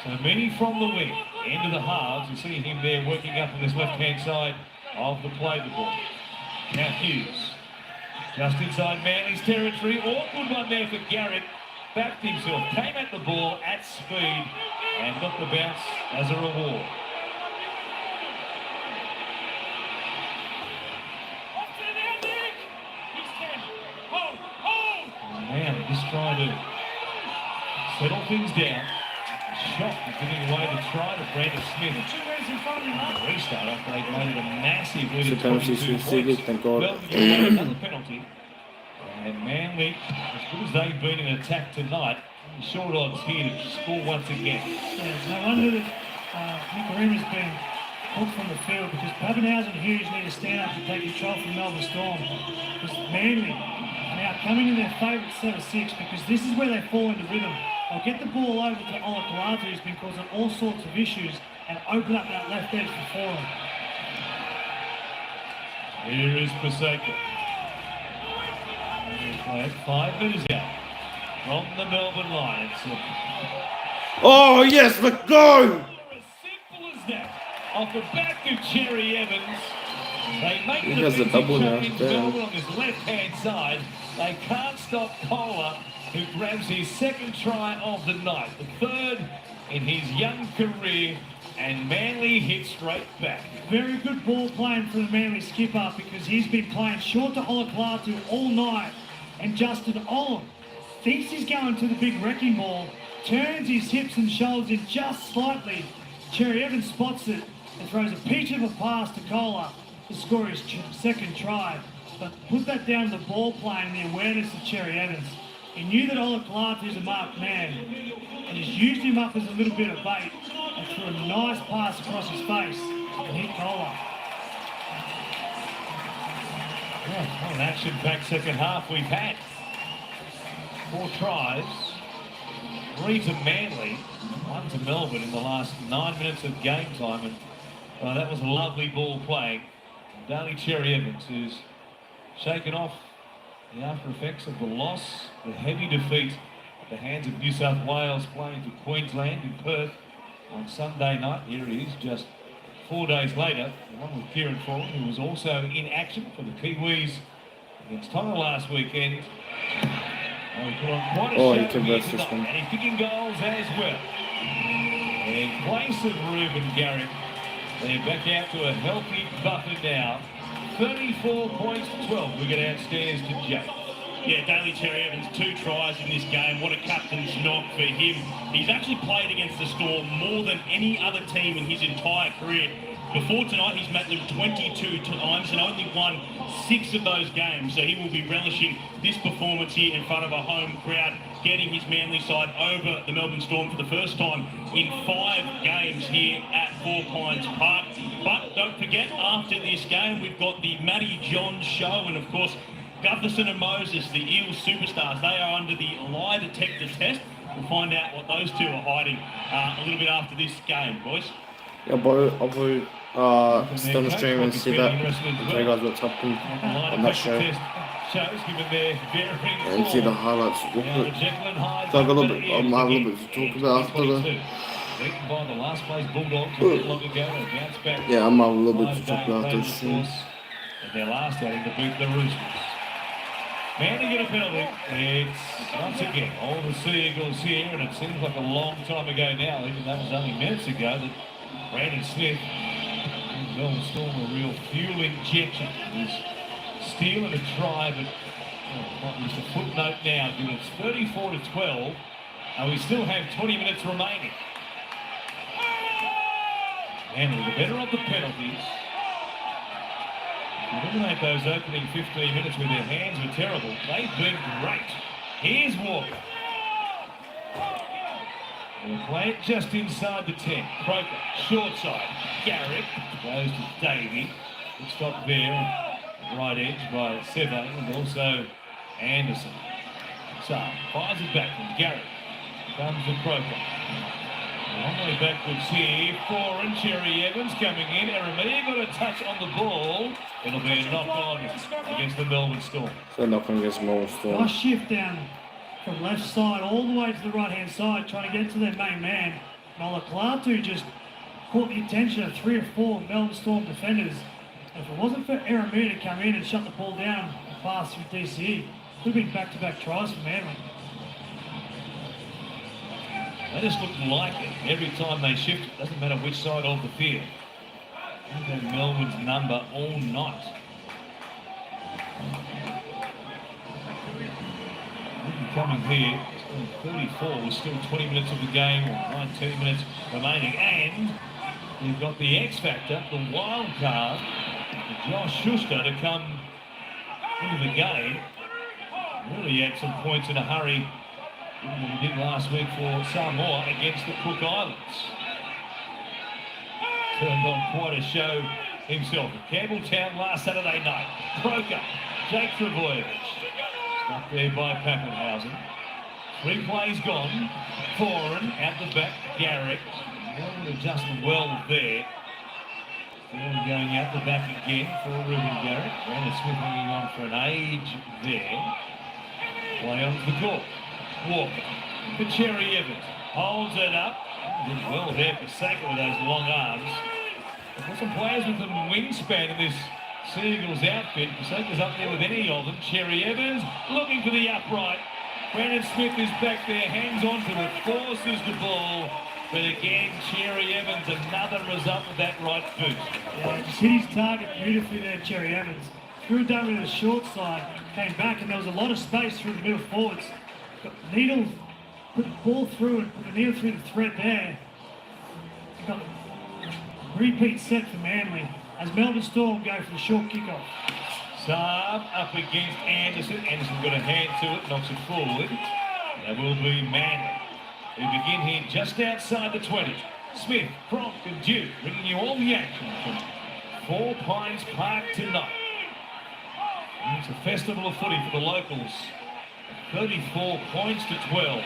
So Meany from the wing into the halves. You see him there working up on this left-hand side of the play the ball. Now Hughes. Just inside Manly's territory. Awkward one there for Garrett. Backed himself, came at the ball at speed and got the bounce as a reward. Man, just trying to settle things down. Shot giving away the try to Brandon Smith. Restart after they've made it a massive lead of 22 points. Thank God. Well, another penalty. And Manly, as good as they've been in attack tonight, short odds here to score once again. Yeah, it's no wonder that Nicarima's been hooked from the field because Pappenhausen and Hughes need to stand up and take control from Melbourne Storm. Because Manly are now coming in their favourite set of 6 because this is where they fall into rhythm. They'll get the ball over to Ola Kalatu, who's been causing all sorts of issues, and open up that left edge for Forum. Here is Paseka. 5 minutes out from the Melbourne line. Oh yes, let's go! As simple as that. Off the back of Cherry Evans. They make He the has a double now. change. Melbourne on his left-hand side. They can't stop Kohler, who grabs his second try of the night. The third in his young career. And Manly hit straight back. Very good ball playing for the Manly skipper because he's been playing short to Ola Kalatu all night. And Justin Olam thinks he's going to the big wrecking ball, turns his hips and shoulders in just slightly. Cherry Evans spots it and throws a peach of a pass to Kohler to score his second try. But put that down to the ball playing, the awareness of Cherry Evans. He knew that Ola Kalatu is a marked man and just used him up as a little bit of bait and threw a nice pass across his face and hit Kohler. What an action-packed second half we've had. 4 tries, 3 to Manly, 1 to Melbourne in the last 9 minutes of game time. And that was a lovely ball playing. Darnay Cherry Evans, who's shaken off the after effects of the loss, the heavy defeat at the hands of New South Wales playing for Queensland in Perth on Sunday night. Here he is, just 4 days later, along with Kieran Foran, who was also in action for the Kiwis against Tonga last weekend. He put on quite a show here tonight, and he's kicking goals as well. In place of Reuben Garrick, they're back out to a healthy buffer now. 34 points to 12. We get downstairs to Jake. Yeah, Darnay Cherry Evans, 2 tries in this game. What a captain's knock for him. He's actually played against the Storm more than any other team in his entire career. Before tonight, he's met them 22 times and only won 6 of those games. So he will be relishing this performance here in front of a home crowd, getting his Manly side over the Melbourne Storm for the first time in 5 games here at Four Pines Park. But don't forget, after this game, we've got the Matty Johns show, and of course, Gutherson and Moses, the Eels superstars, they are under the lie detector test. We'll find out what those 2 are hiding a little bit after this game, boys. Yeah, but I'll stay on the stream and see that and tell you guys what's happened on that show. And see the highlights. So I've got a little bit, I might have a little bit to talk about after the... Yeah, I might have a little bit to talk about after the stream. Their last outing to beat the Roosters. Manly get a penalty. It's once again all the Seagulls here, and it seems like a long time ago now, even that was only minutes ago, that Brandon Smith gives Melbourne Storm a real fuel injection. He's stealing a try, but just a footnote now, given it's 34 to 12, and we still have 20 minutes remaining. Manly the better of the penalties. Eliminate those opening 15 minutes where their hands were terrible. They've been great. Here's Walker. They'll play it just inside the 10. Croker, short side. Garrick goes to Davey. Good stop there. Right edge by Seve and also Anderson. So, fires it back from Garrick. Comes to Croker. Long way backwards here. Foran, Cherry Evans coming in. Aramea got a touch on the ball. It'll be a knock on against the Melbourne Storm. So knock on against Melbourne Storm. Nice shift down from left side all the way to the right-hand side, trying to get to their main man. Ola Kalatu just caught the attention of 3 or 4 Melbourne Storm defenders. And if it wasn't for Aramea to come in and shut the ball down, pass through DCE. Could have been back-to-back tries for Manly. They just look like it every time they shift. It doesn't matter which side of the field. They've had Melbourne's number all night. Coming here, it's 34 with still 20 minutes of the game, or 19 minutes remaining, and you've got the X Factor, the wild card, Josh Schuster, to come into the game. Really had some points in a hurry, given what he did last week for Samoa against the Cook Islands. Turned on quite a show himself. Campbelltown last Saturday night. Croker, Jake Trebojevic. Stuck there by Pappenhausen. 3 plays gone. Foran out the back. Garrick. Well adjusted well there. Foran going out the back again for Ruben Garrick. Brandon Smith hanging on for an age there. Play on the court. Walker. For Cherry Evans. Holds it up. Did well there for Saka with those long arms. There's got some players with a wingspan in this Seagulls outfit. Saka's up there with any of them. Cherry Evans looking for the upright. Brandon Smith is back there, hangs on to it, forces the ball. But again, Cherry Evans, another result with that right boot. Yeah, just hit his target beautifully there, Cherry Evans. Threw it down with the short side, came back, and there was a lot of space through the middle forwards. Got Needle, put the ball through and put the needle through the thread there. Got repeat set for Manly as Melbourne Storm go for the short kickoff. Saab up against Anderson. Anderson got a hand to it, knocks it forward. That will be Manly. We begin here just outside the 20. Smith, Cronk and Duke bringing you all the action from 4 Pines Park tonight. And it's a festival of footy for the locals. 34 points to 12.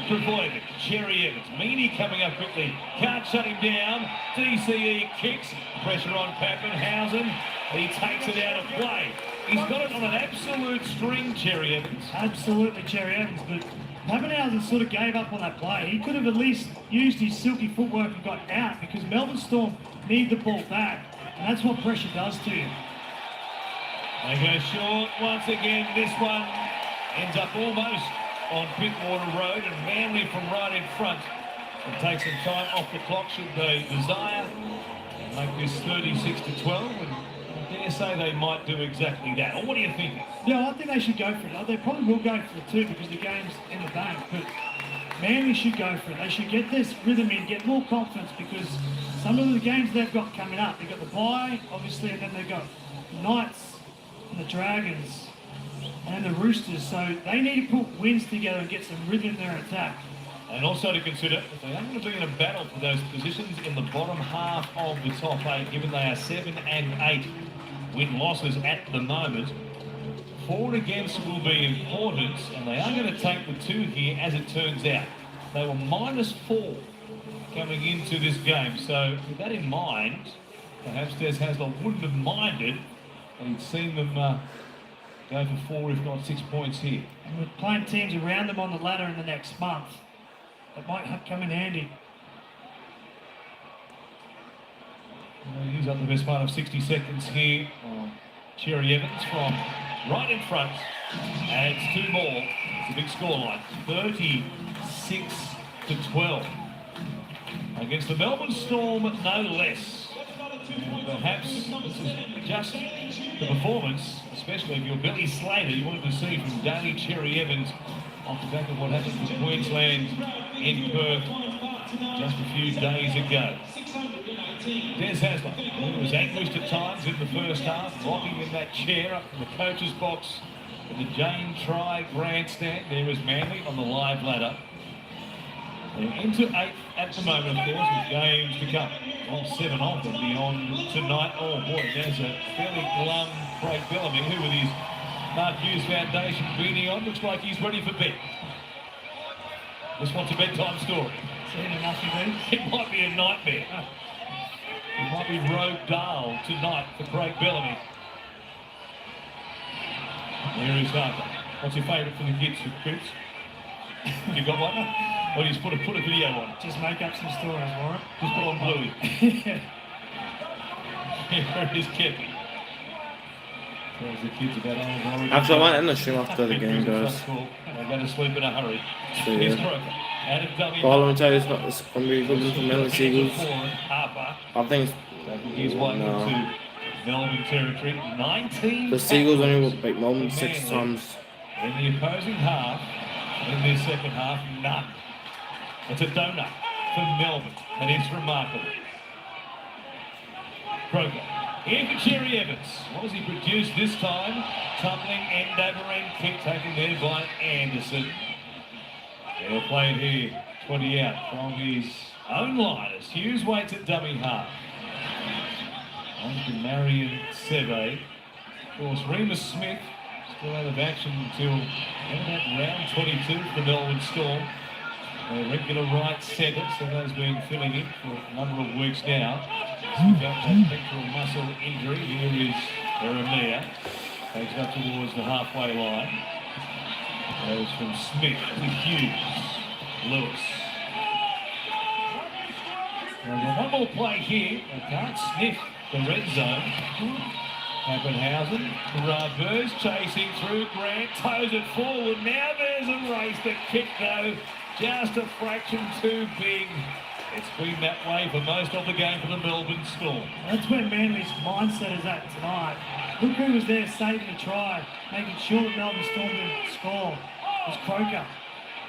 Trebojevic, Cherry Evans, Meany coming up quickly. Can't shut him down. DCE kicks. Pressure on Pappenhausen. He takes it out of play. He's got it on an absolute string, Cherry Evans. Absolutely, Cherry Evans, but Pappenhausen sort of gave up on that play. He could have at least used his silky footwork and got out because Melbourne Storm need the ball back. And that's what pressure does to you. They go short once again. This one ends up almost on Pittwater Road, and Manly from right in front will take some time off the clock should they desire. Make this 36 to 12, and I dare say they might do exactly that. Or what do you think? Yeah, I think they should go for it. They probably will go for it too because the game's in the bank, but Manly should go for it. They should get this rhythm in, get more confidence because some of the games they've got coming up, they've got the bye, obviously, and then they've got Knights and the Dragons and the Roosters, so they need to put wins together and get some rhythm in their attack. And also to consider, if they are going to be in a battle for those positions in the bottom half of the top 8, given they are 7 and 8 win-losses at the moment, 4 against will be important, and they are going to take the 2 here as it turns out. They were -4 coming into this game, so with that in mind, perhaps Des Hasler wouldn't have minded, and he'd seen them go for 4 if not 6 points here. And with playing teams around them on the ladder in the next month, it might come in handy. We'll use up the best part of 60 seconds here on Cherry Evans from right in front. And it's 2 more. It's a big scoreline. 36 to 12. Against the Melbourne Storm, no less. And perhaps this is just the performance, especially if you're Billy Slater, you wanted to see from Daly Cherry Evans off the back of what happened to Queensland in Perth just a few days ago. Des Hasler, who was anguished at times in the first half, rocking in that chair up in the coach's box in the Jane Try grandstand. There is Manly on the live ladder. They're into 8th at the moment, of course, with games to come. All 7 of them beyond tonight. Oh boy, there's a fairly glum Craig Bellamy, who with his Mark Hughes Foundation beanie on, looks like he's ready for bed. Just wants a bedtime story. It might be a nightmare. It might be Rogue Dahl tonight for Craig Bellamy. There is Harper. What's your favourite for the kids, Coots? You got one? Or just put a video on? Just make up some stories, Warren. Just put on Bluey. Here is Kepi. Tells the kids about old Origin. Actually, I might end the stream after the game, guys. They're going to sleep in a hurry. So, Here's yeah. Croker. Out of dummy. But all I'm telling you, it's going to be good for Manly Seagulls. Harper. I think He's one no. to Melbourne territory. 19. The Seagulls only beat Melbourne 6 times. In the opposing half, in this second half, none. It's a donut for Melbourne, and it's remarkable. Croker. Here for Cherry Evans. What has he produced this time? Tumbling end over end kick taken there by Anderson. They'll play it here. 20 out from his own line as Hughes waits at dummy half. On to Marion Seve. Of course, Remus Smith still out of action until about round 22 for the Melbourne Storm. A regular right centre, so has been filling in for a number of weeks now. He's got that pectoral muscle injury. Here is Eremia. Takes it up towards the halfway line. Goes from Smith to Hughes. Lewis. Now, one more play here. They can't sniff the red zone. Pappenhausen, Rabers chasing through. Grant toes it forward. Now there's a race. The kick, though, just a fraction too big. It's been that way for most of the game for the Melbourne Storm. That's where Manly's mindset is at tonight. Look who was there saving the try, making sure that Melbourne Storm didn't score. It was Croker.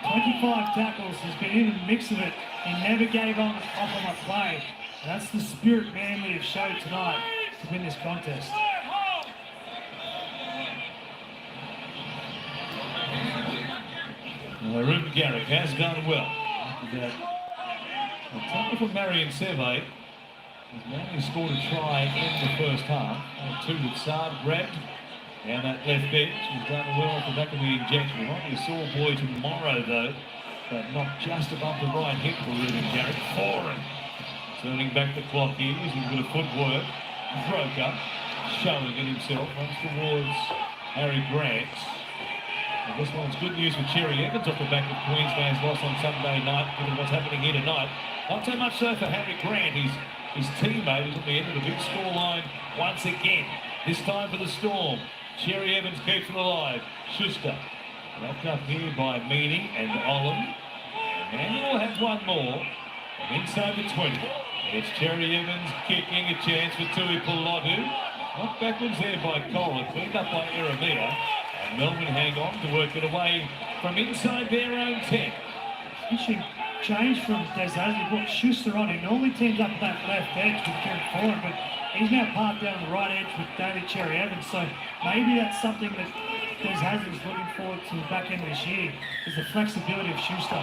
25 tackles, has been in the mix of it. He never gave up on a play. And that's the spirit Manly have showed tonight to win this contest. Well, Ruben Garrick has done well. After that, a tackle from Marion Seve. Manly scored a try in the first half. Two that Saab grabbed down that left edge. He's done well off the back of the injection. He might be a sore boy tomorrow, though. But not just above the right hip for Ruben Garrick. Foran turning back the clock here, using a bit of footwork. Croker showing it himself. Runs towards Harry Grant. And this one's good news for Cherry Evans off the back of Queensland's loss on Sunday night, given what's happening here tonight. Not so much so for Harry Grant. His teammate is at the end of the big scoreline once again. This time for the Storm. Cherry Evans keeps it alive. Schuster. Wrapped up here by Meany and Olam. And we'll have one more. And inside the 20. It's Cherry Evans kicking a chance for Tui Pilotu. Knocked backwards there by Colin. Cleaned up by Eremia. And Melbourne hang on to work it away from inside their own 10. Interesting change from Des Hasler. Brought Schuster on. He normally teams up that left edge with Kieran Foran, but he's now parked down the right edge with David Cherry Evans. So maybe that's something that Des Hasler is looking forward to the back end of this year, is the flexibility of Schuster.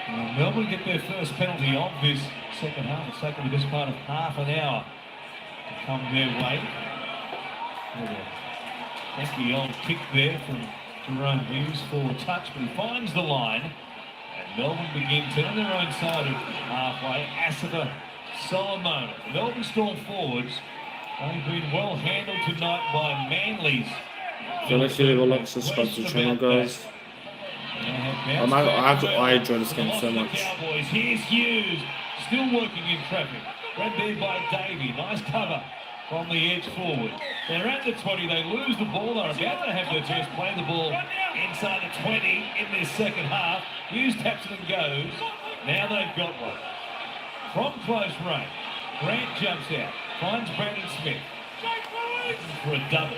Well, Melbourne get their first penalty of this second half. It's taken the best part of half an hour to come their way. Thank you, old kick there from Jerome Hughes for a touch, but he finds the line. And Melbourne begin to on their own side of halfway. Asada Solomon. The Melbourne Storm forwards. They've been well handled tonight by Manly's. So let's see the Alexis Spencer channel, guys. I enjoy this game so much. Cowboys. Here's Hughes, still working in traffic. Grabbed there by Davey. Nice cover from the edge forward. They're at the 20. They lose the ball. They're about to have their chance play the ball inside the 20 in this second half. Hughes taps it and goes. Now they've got one. From close range, Grant jumps out. Finds Brandon Smith. For a double.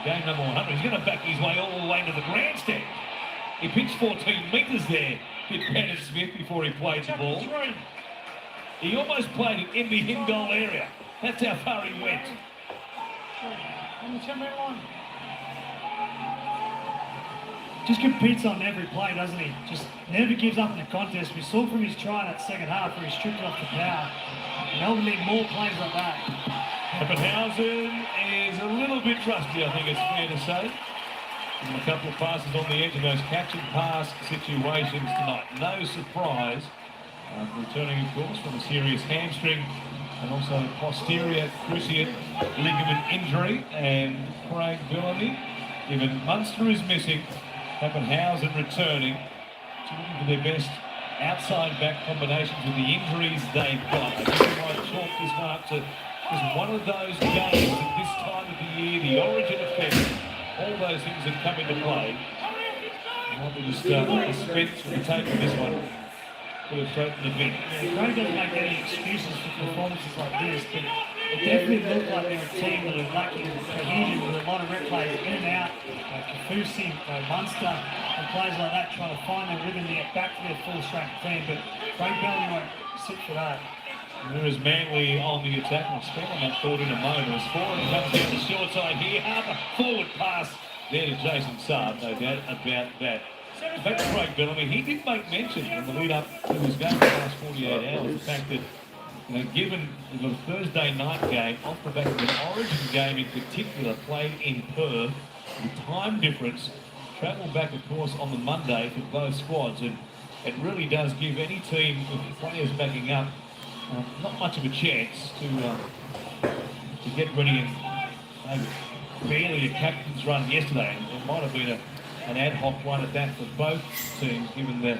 Game number 100. He's going to back his way all the way to the grandstand. He pitched 14 metres there, did Brandon Smith before he played the ball. He almost played it in the in-goal area. That's how far he went. Just competes on every play, doesn't he? Just never gives up in the contest. We saw from his try in that second half where he stripped it off the power. Melbourne need more plays like that. Pappenhausen is a little bit rusty, I think it's fair to say. And a couple of passes on the edge of those catch and pass situations tonight. No surprise. Returning, of course, from a serious hamstring and also posterior cruciate ligament injury. And Craig Bellamy, given Munster is missing, Pappenhausen returning. Looking for their best outside back combinations with the injuries they've got. I think we might chalk this one up to just one of those games at this time of the year, the origin effect, all those things have come into play. I want to just suspense for the take of this one. Put it straight in the bin. Yeah, Craig doesn't make any excuses for performances like this, but it definitely looked like they're a team that are lacking cohesion with a lot of rep players in and out, Kafusi, Munster, and players like that trying to find their rhythm to get back to their full strength team, but Craig Bellamy won't sit for that. There is Manly on the attack. We'll spend on that thought in a moment. As Foran comes down the short side here, Harper, forward pass there to Jason Saab, no doubt about that. Back to Craig Bellamy. He did make mention in the lead up to his game in the last 48 hours, the fact that, given the Thursday night game, off the back of an Origin game in particular, played in Perth, the time difference, travelled back, of course, on the Monday for both squads, and it really does give any team with players backing up not much of a chance to get ready and barely a captain's run yesterday. It might have been an ad hoc one at that for both teams, given the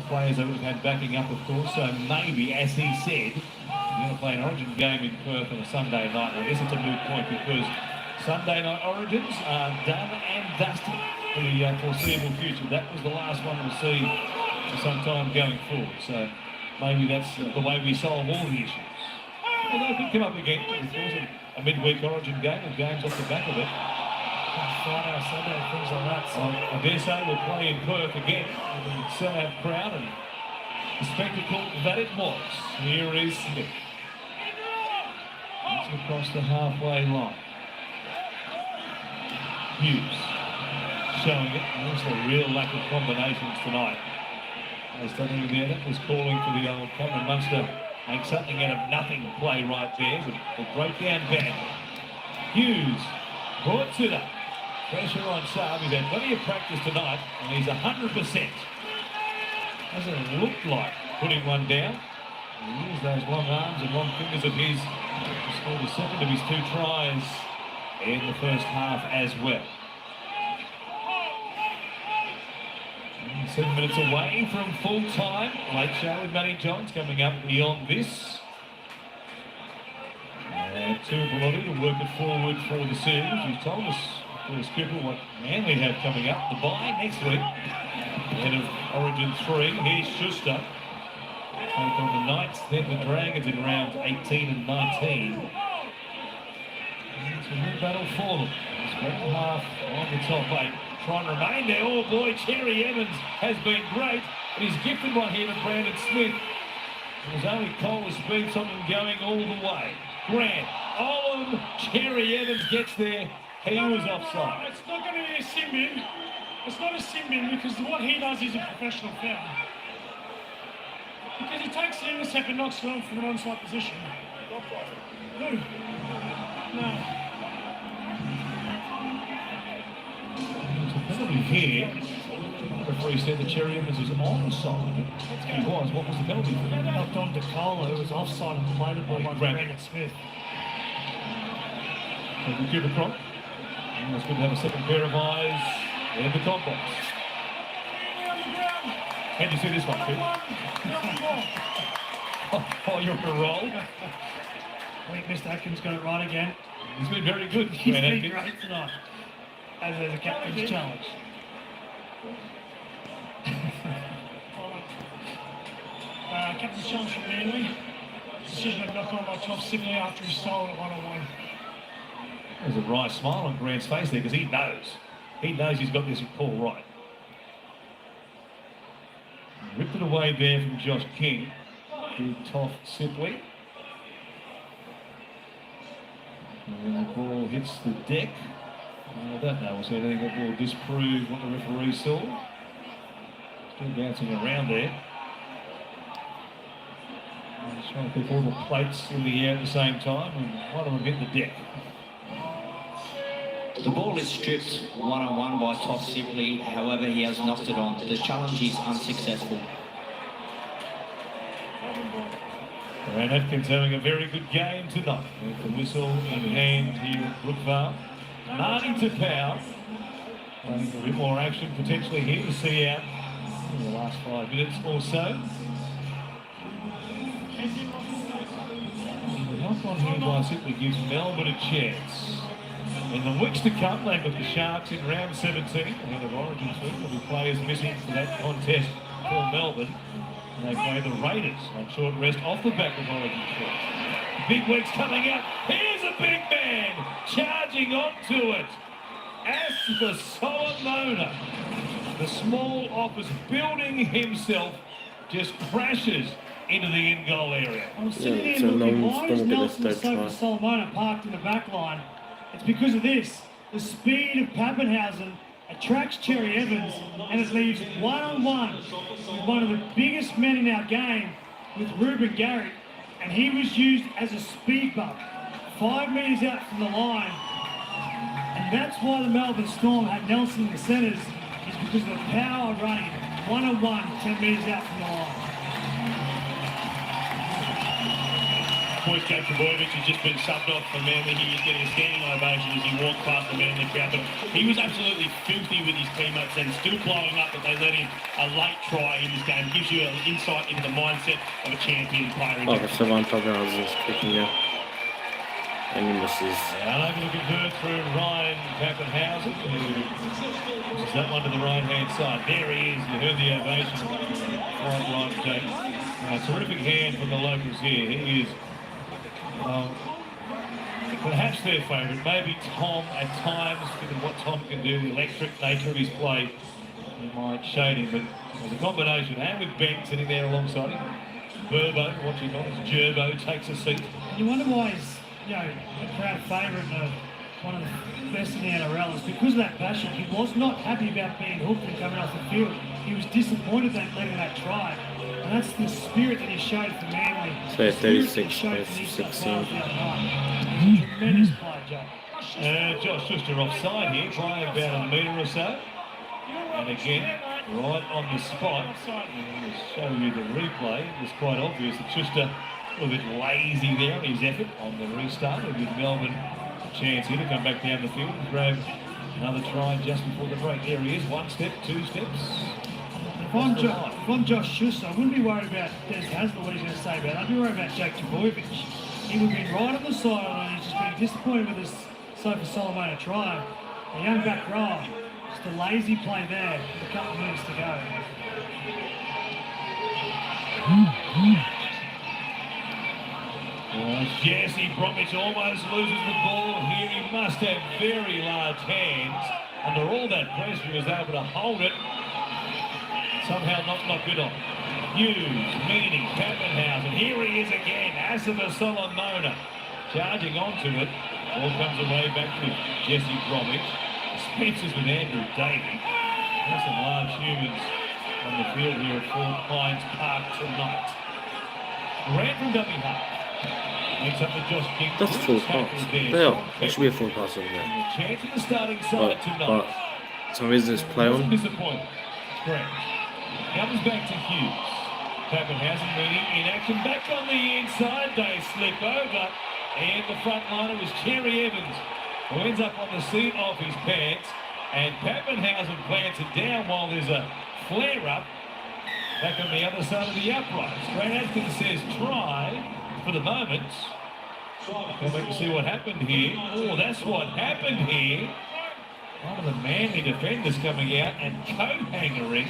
players they would have had backing up, of course. So maybe, as he said, you're going to play an Origin game in Perth on a Sunday night. I guess it's a moot point because Sunday night Origins are done and dusted for the foreseeable future. That was the last one we'll see for some time going forward. So maybe that's the way we solve all the issues. Although it could come up again, of course, a midweek Origin game with games off the back of it. Friday or Sunday, things like that. So I dare say we'll play in Perth again with a sellout crowd and the spectacle that it was. Here is Smith. It's across the halfway line. Hughes showing it. There's a real lack of combinations tonight. As Daniel there was calling for the old Cameron Munster. Make something out of nothing play right there. But break down bad. Hughes puts it up. Pressure on Saab. He's had plenty of practice tonight, and he's 100%. Doesn't look like putting one down. He used those long arms and long fingers of his to score the second of his 2 tries in the first half as well. 7 minutes away from full time. Late show with Matty Johns coming up beyond this. And Tuipulotu to work it forward for the series. He's told us, for the skipper, what Manly have coming up. The bye next week. Ahead of Origin 3. Here's Schuster. Take on the Knights, then the Dragons in rounds 18 and 19. It's a new battle for them. Second half on the top 8. Trying to remain there. Oh boy, Cherry Evans has been great. And he's gifted one here to Brandon Smith. It was only Cole's speed, something going all the way. Grant, Olam, Cherry Evans gets there. He was offside. it's not going to be a sin bin. It's not a sin bin because what he does is a professional foul. Because he takes the intercept and knocks it on from an onside position. No. Penalty here. The referee said that Cherry Evans was onside. He was. What was the penalty for? They knocked on DeCola, who was offside and played it by Brandon Smith. So Cooper Cronk. It's good to have a second pair of eyes in the comp box. Can you see this one, Pete? Oh, you're on a roll. I think Mr. Atkins got it right again. He's been very good. He's been great tonight. As a captain's challenge. Captain's challenge from Manly. Decision to knock on by Toff Sibley after he stole it one-on-one. There's a wry smile on Grant's face there because he knows. He knows he's got this call right. Ripped it away there from Josh King to Toff Sibley. And the ball hits the deck. I don't know, was there anything that will disprove what the referee saw? Still bouncing around there. He's trying to pick all the plates in the air at the same time, and one of them hit the deck. The ball is stripped one-on-one by Toff Sibley, however he has knocked it on. The challenge is unsuccessful. Grant Atkins having a very good game tonight. With the whistle in hand here at Brookvale. Marty Tapau. A bit more action potentially here to see out in the last 5 minutes or so. The knock on here by simply gives Melbourne a chance. In the weeks to come, they've got the Sharks in round 17 ahead of Origin 2. There'll be players missing for that contest for Melbourne. And they play the Raiders on short rest off the back of Origin 2. Big weeks coming up. Here's a big man charging onto it. As for Solomona, the small office building himself just crashes into the in-goal area. I was sitting here looking, why is Nelson Solomona parked in the back line? It's because of this. The speed of Pappenhausen attracts Cherry Evans, and it leaves one-on-one with one of the biggest men in our game, with Ruben Garrick, and he was used as a speed bump 5 metres out from the line. And that's why the Melbourne Storm had Nelson in the centres, is because of the power running one-on-one 10 metres out from the line. Point Jake Trbojevic has just been subbed off for Manly. He is getting a standing ovation as he walked past the Manly crowd. But he was absolutely filthy with his teammates and still blowing up that they let him a late try in this game. Gives you an insight into the mindset of a champion player. Oh, so I'm talking about this kicking out. And he misses. Unable to convert through Ryan Pappenhausen, who pushes that one to the right-hand side. There he is. You heard the ovation. Right, Jake. Terrific hand from the locals here. He is perhaps their favourite. Maybe Tom at times, given what Tom can do, the electric nature of his play, he might shade him. But there's a combination. And with Ben sitting there alongside him. Burbo, watching on as Gerbo takes a seat. And you wonder why he's, a crowd favourite and one of the best in the NRL, is because of that passion. He was not happy about being hooked and coming off the field. He was disappointed that letting that try. And that's the spirit that he showed for Manly. So 36 plays to 16. Tremendous play, Joe. Josh Schuster offside here, by about a metre or so. And again, right on the spot. And we'll show you the replay. It was quite obvious that Schuster a little bit lazy there on his effort on the restart. It'll give Melbourne a chance here to come back down the field and grab another try just before the break. There he is, 1 step, 2 steps. If I'm Josh Schuster, I wouldn't be worried about Des Hasler, what he's going to say about it. I'd be worried about Jake Trbojevic. He would be right on the sideline. He's just been disappointed with this Sofa Solomona try. A young back row. Just a lazy play there with a couple of minutes to go. Jesse Bromwich almost loses the ball here. He must have very large hands. Under all that pressure, he was able to hold it. Somehow not good on. Hughes, Meany, Pappenhausen. Here he is again. Asifa Solomona charging onto it. Ball comes away back to Jesse Bromwich. Spencer's with Andrew Davey. There's some large humans on the field here at Fort Pines Park tonight. Grant from dummy half. Makes up the Josh King. That's full pass. There should be a full pass over there. Chance in the starting side tonight. For some reason it's play on. Disappointed. Grant. Comes back to Hughes. Pappenhausen meeting in action. Back on the inside. They slip over. And the front liner was Cherry Evans, who ends up on the seat of his pants. And Pappenhausen plants it down while there's a flare-up back on the other side of the uprights. Grant Atkins says try for the moment. Come back to see what happened here. Oh, that's what happened here. One of the Manly defenders coming out and coat-hangering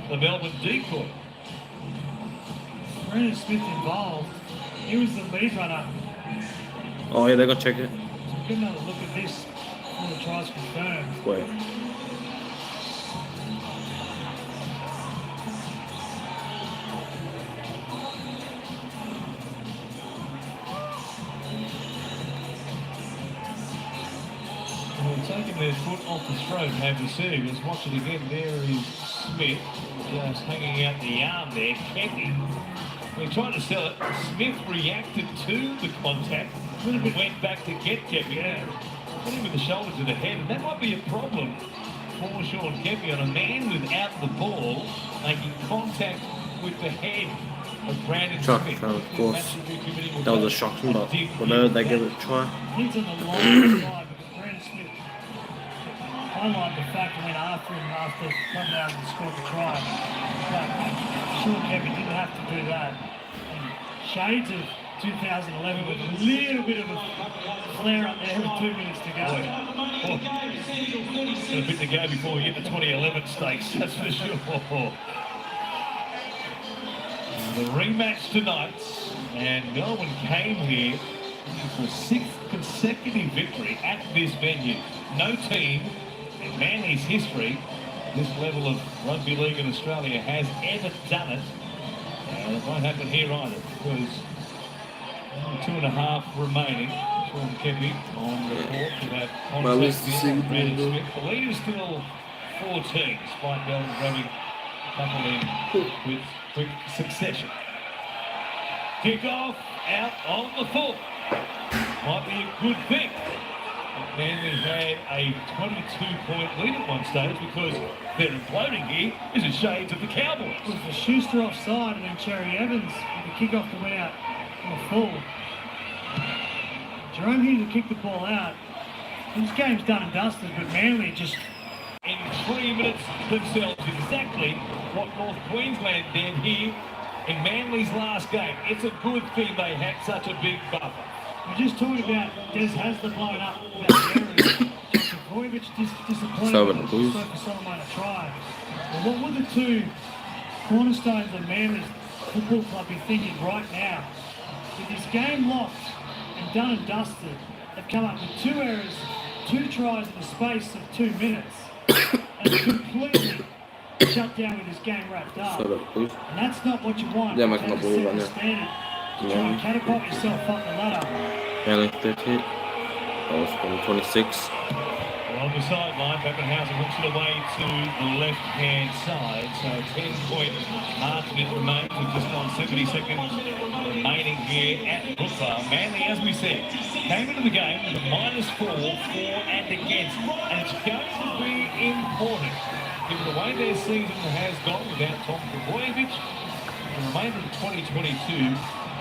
the Melbourne decoy. Brendan Smith involved. He was the lead runner. Oh yeah, they got to check it. So get another look at this before the trial's confirmed. Wait. Taking their foot off the throat, have to see. Let's watch it again. There is Smith, just hanging out the arm there. Kepi. We're trying to sell it. Smith reacted to the contact and went back to get Kepi. Put him with the shoulder to the head, and that might be a problem for Sean Kepi on a man without the ball making contact with the head of Brandon Smith. Of course. That was a shocking, but whatever, they give it a try. He's on the long side. highlight the fact that went after him after Pappenhausen scored the try. But sure, Kevin didn't have to do that. And shades of 2011 with a little bit of a flare up there with 2 minutes to go. A bit to go before we get the 2011 stakes, that's for sure. The rematch tonight, and Melbourne came here for a 6th consecutive victory at this venue. No team in Manly's history, this level of rugby league in Australia, has ever done it. And it won't happen here either, because 2.5 remaining. Sean Kepi on the court for that contact there. Brandon Smith. The lead is still 14, despite Melbourne grabbing a couple in with quick succession. Kick off out on the full. Might be a good thing. Manly had a 22-point lead at one stage because they're imploding here. This is shades of the Cowboys. It was the Schuster offside and then Cherry Evans with the kick-off that went out on the full. Jerome Hughes kicked the ball out. This game's done and dusted, but Manly just... In 3 minutes themselves, exactly what North Queensland did here in Manly's last game. It's a good thing they had such a big buffer. We just talked about Des Hasler blowing up that area. Vujovic disappointed with Sofa Solomon a try. Well, what would the two cornerstones of Manly's football club be thinking right now? With this game locked and done and dusted, they've come up with 2 errors, 2 tries in the space of 2 minutes, and completely shut down with this game wrapped up. And that's not what you want. Yeah, making the ball run there. Try and catapult yourself up the ladder. Manly 13. That was from 26. On the sideline, Pappenhausen hooks it away to the left-hand side. So 10-point margin it remains with just on 70 seconds remaining here at Brookvale. Manly, as we said, came into the game with a -4, for and against. And it's going to be important, given the way their season has gone without Tom Vujovic, the remainder of 2022.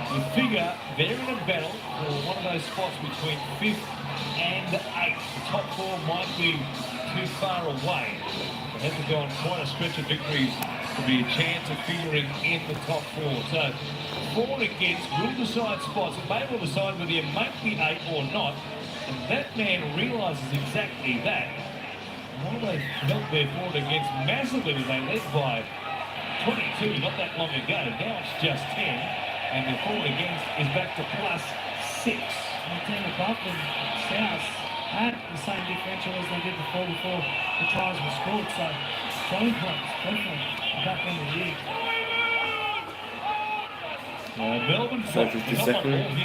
You figure they're in a battle for one of those spots between 5th and 8th. The top 4 might be too far away. They have to go on quite a stretch of victories to be a chance of figuring in the top 4. So, for and against will decide spots. It may well decide whether you make the 8 or not. And that man realises exactly that. While they helped their forward against massively when they led by 22 not that long ago, now it's just 10. And the forward against is back to +6. And the team above them, South, had the same differential as they did before the tries were scored. So, selling points, definitely, back in the year. Melbourne, so 50 seconds.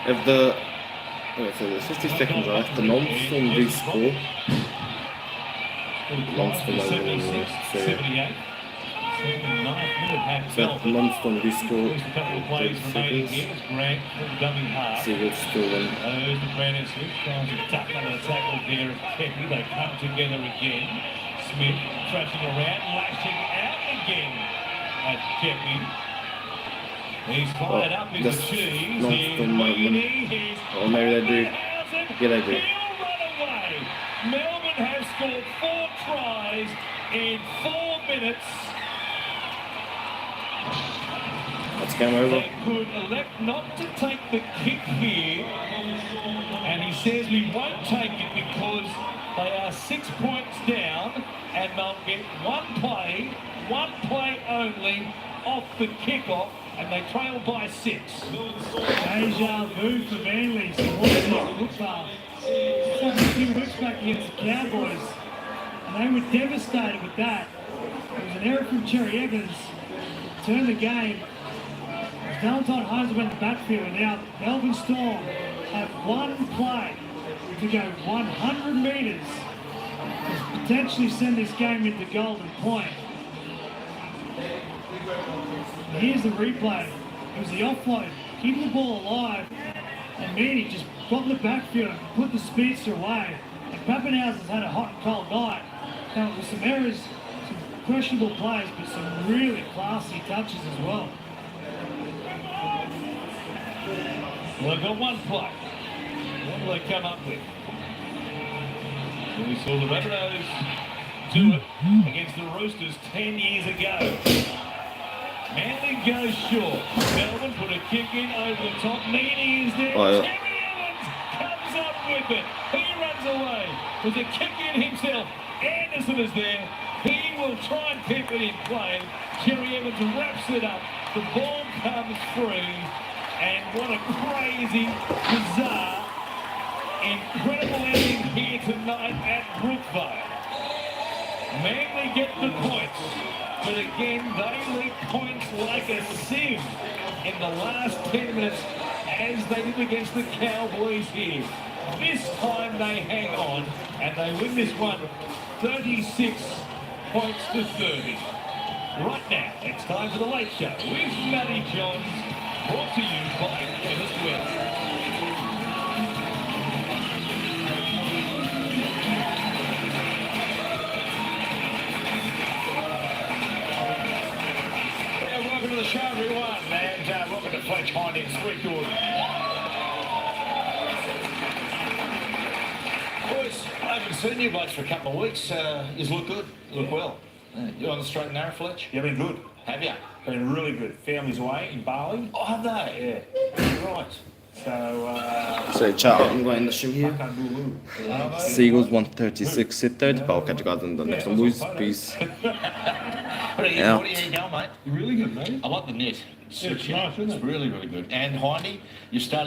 If the... Okay, so there's 50 seconds left. The non-storm rescore. Non-storm over 78. So the non-storm rescore 30 seconds. Seagulls still win. There's the Brandon Smith trying to duck under the tackle there of Kepi. They come together again. Smith thrashing around, lashing out again at Kepi. He's fired up in the cheese. Non-storm movement. Or maybe they do. Yeah, they do. Melbourne has scored 4 tries in 4 minutes. That's game over. They could elect not to take the kick here, and he says we won't take it because they are 6 points down, and they'll get one play only off the kickoff, and they trail by 6. Deja vu for Manly. It's like a few weeks back against the Cowboys, and they were devastated with that. It was an error from Cherry Evans. Turned the game. Valentine Hines went in the backfield, and now Melbourne Storm have one play to go 100 metres to potentially send this game into Golden Point. Here's the replay. It was the offload, keeping the ball alive, and Manny just got in the backfield and put the speedster away. And Pappenhausen's had a hot and cold night. Now, with some errors, some questionable plays, but some really classy touches as well. Well, they've got one play. What do they come up with? We saw the Rabbitohs do it against the Roosters 10 years ago. Manly goes short. Melbourne put a kick in over the top. Meany is there. Oh, yeah. Terry Evans comes up with it. He runs away. There's a kick in himself. Anderson is there. He will try and keep it in play. Terry Evans wraps it up. The ball comes free. And what a crazy, bizarre, incredible ending here tonight at Brookvale. Manly get the points, but again, they leak points like a sieve in the last 10 minutes as they did against the Cowboys here. This time they hang on and they win this one 36 points to 30. Right now, it's time for the Late Show with Matty Johns, brought to you by Chemist Well. Welcome to the show, everyone, and welcome to Fletch Hinding Sweetwood. Boys, I haven't seen you blokes for a couple of weeks. You look good, look well. You on the straight and narrow, Fletch? Yeah, been good. Have you? Been really good. Family's away in Bali. Oh, have they? Yeah. Right. So, So, chat, I'm going to stream here. Are they? Seagulls 136 sit third, but I'll catch you guys in the next one, boys. Peace. What are you going, mate? You're really good, mate. I like the net. Yeah, it's nice, isn't it? It's really, really good. And Hindy, you started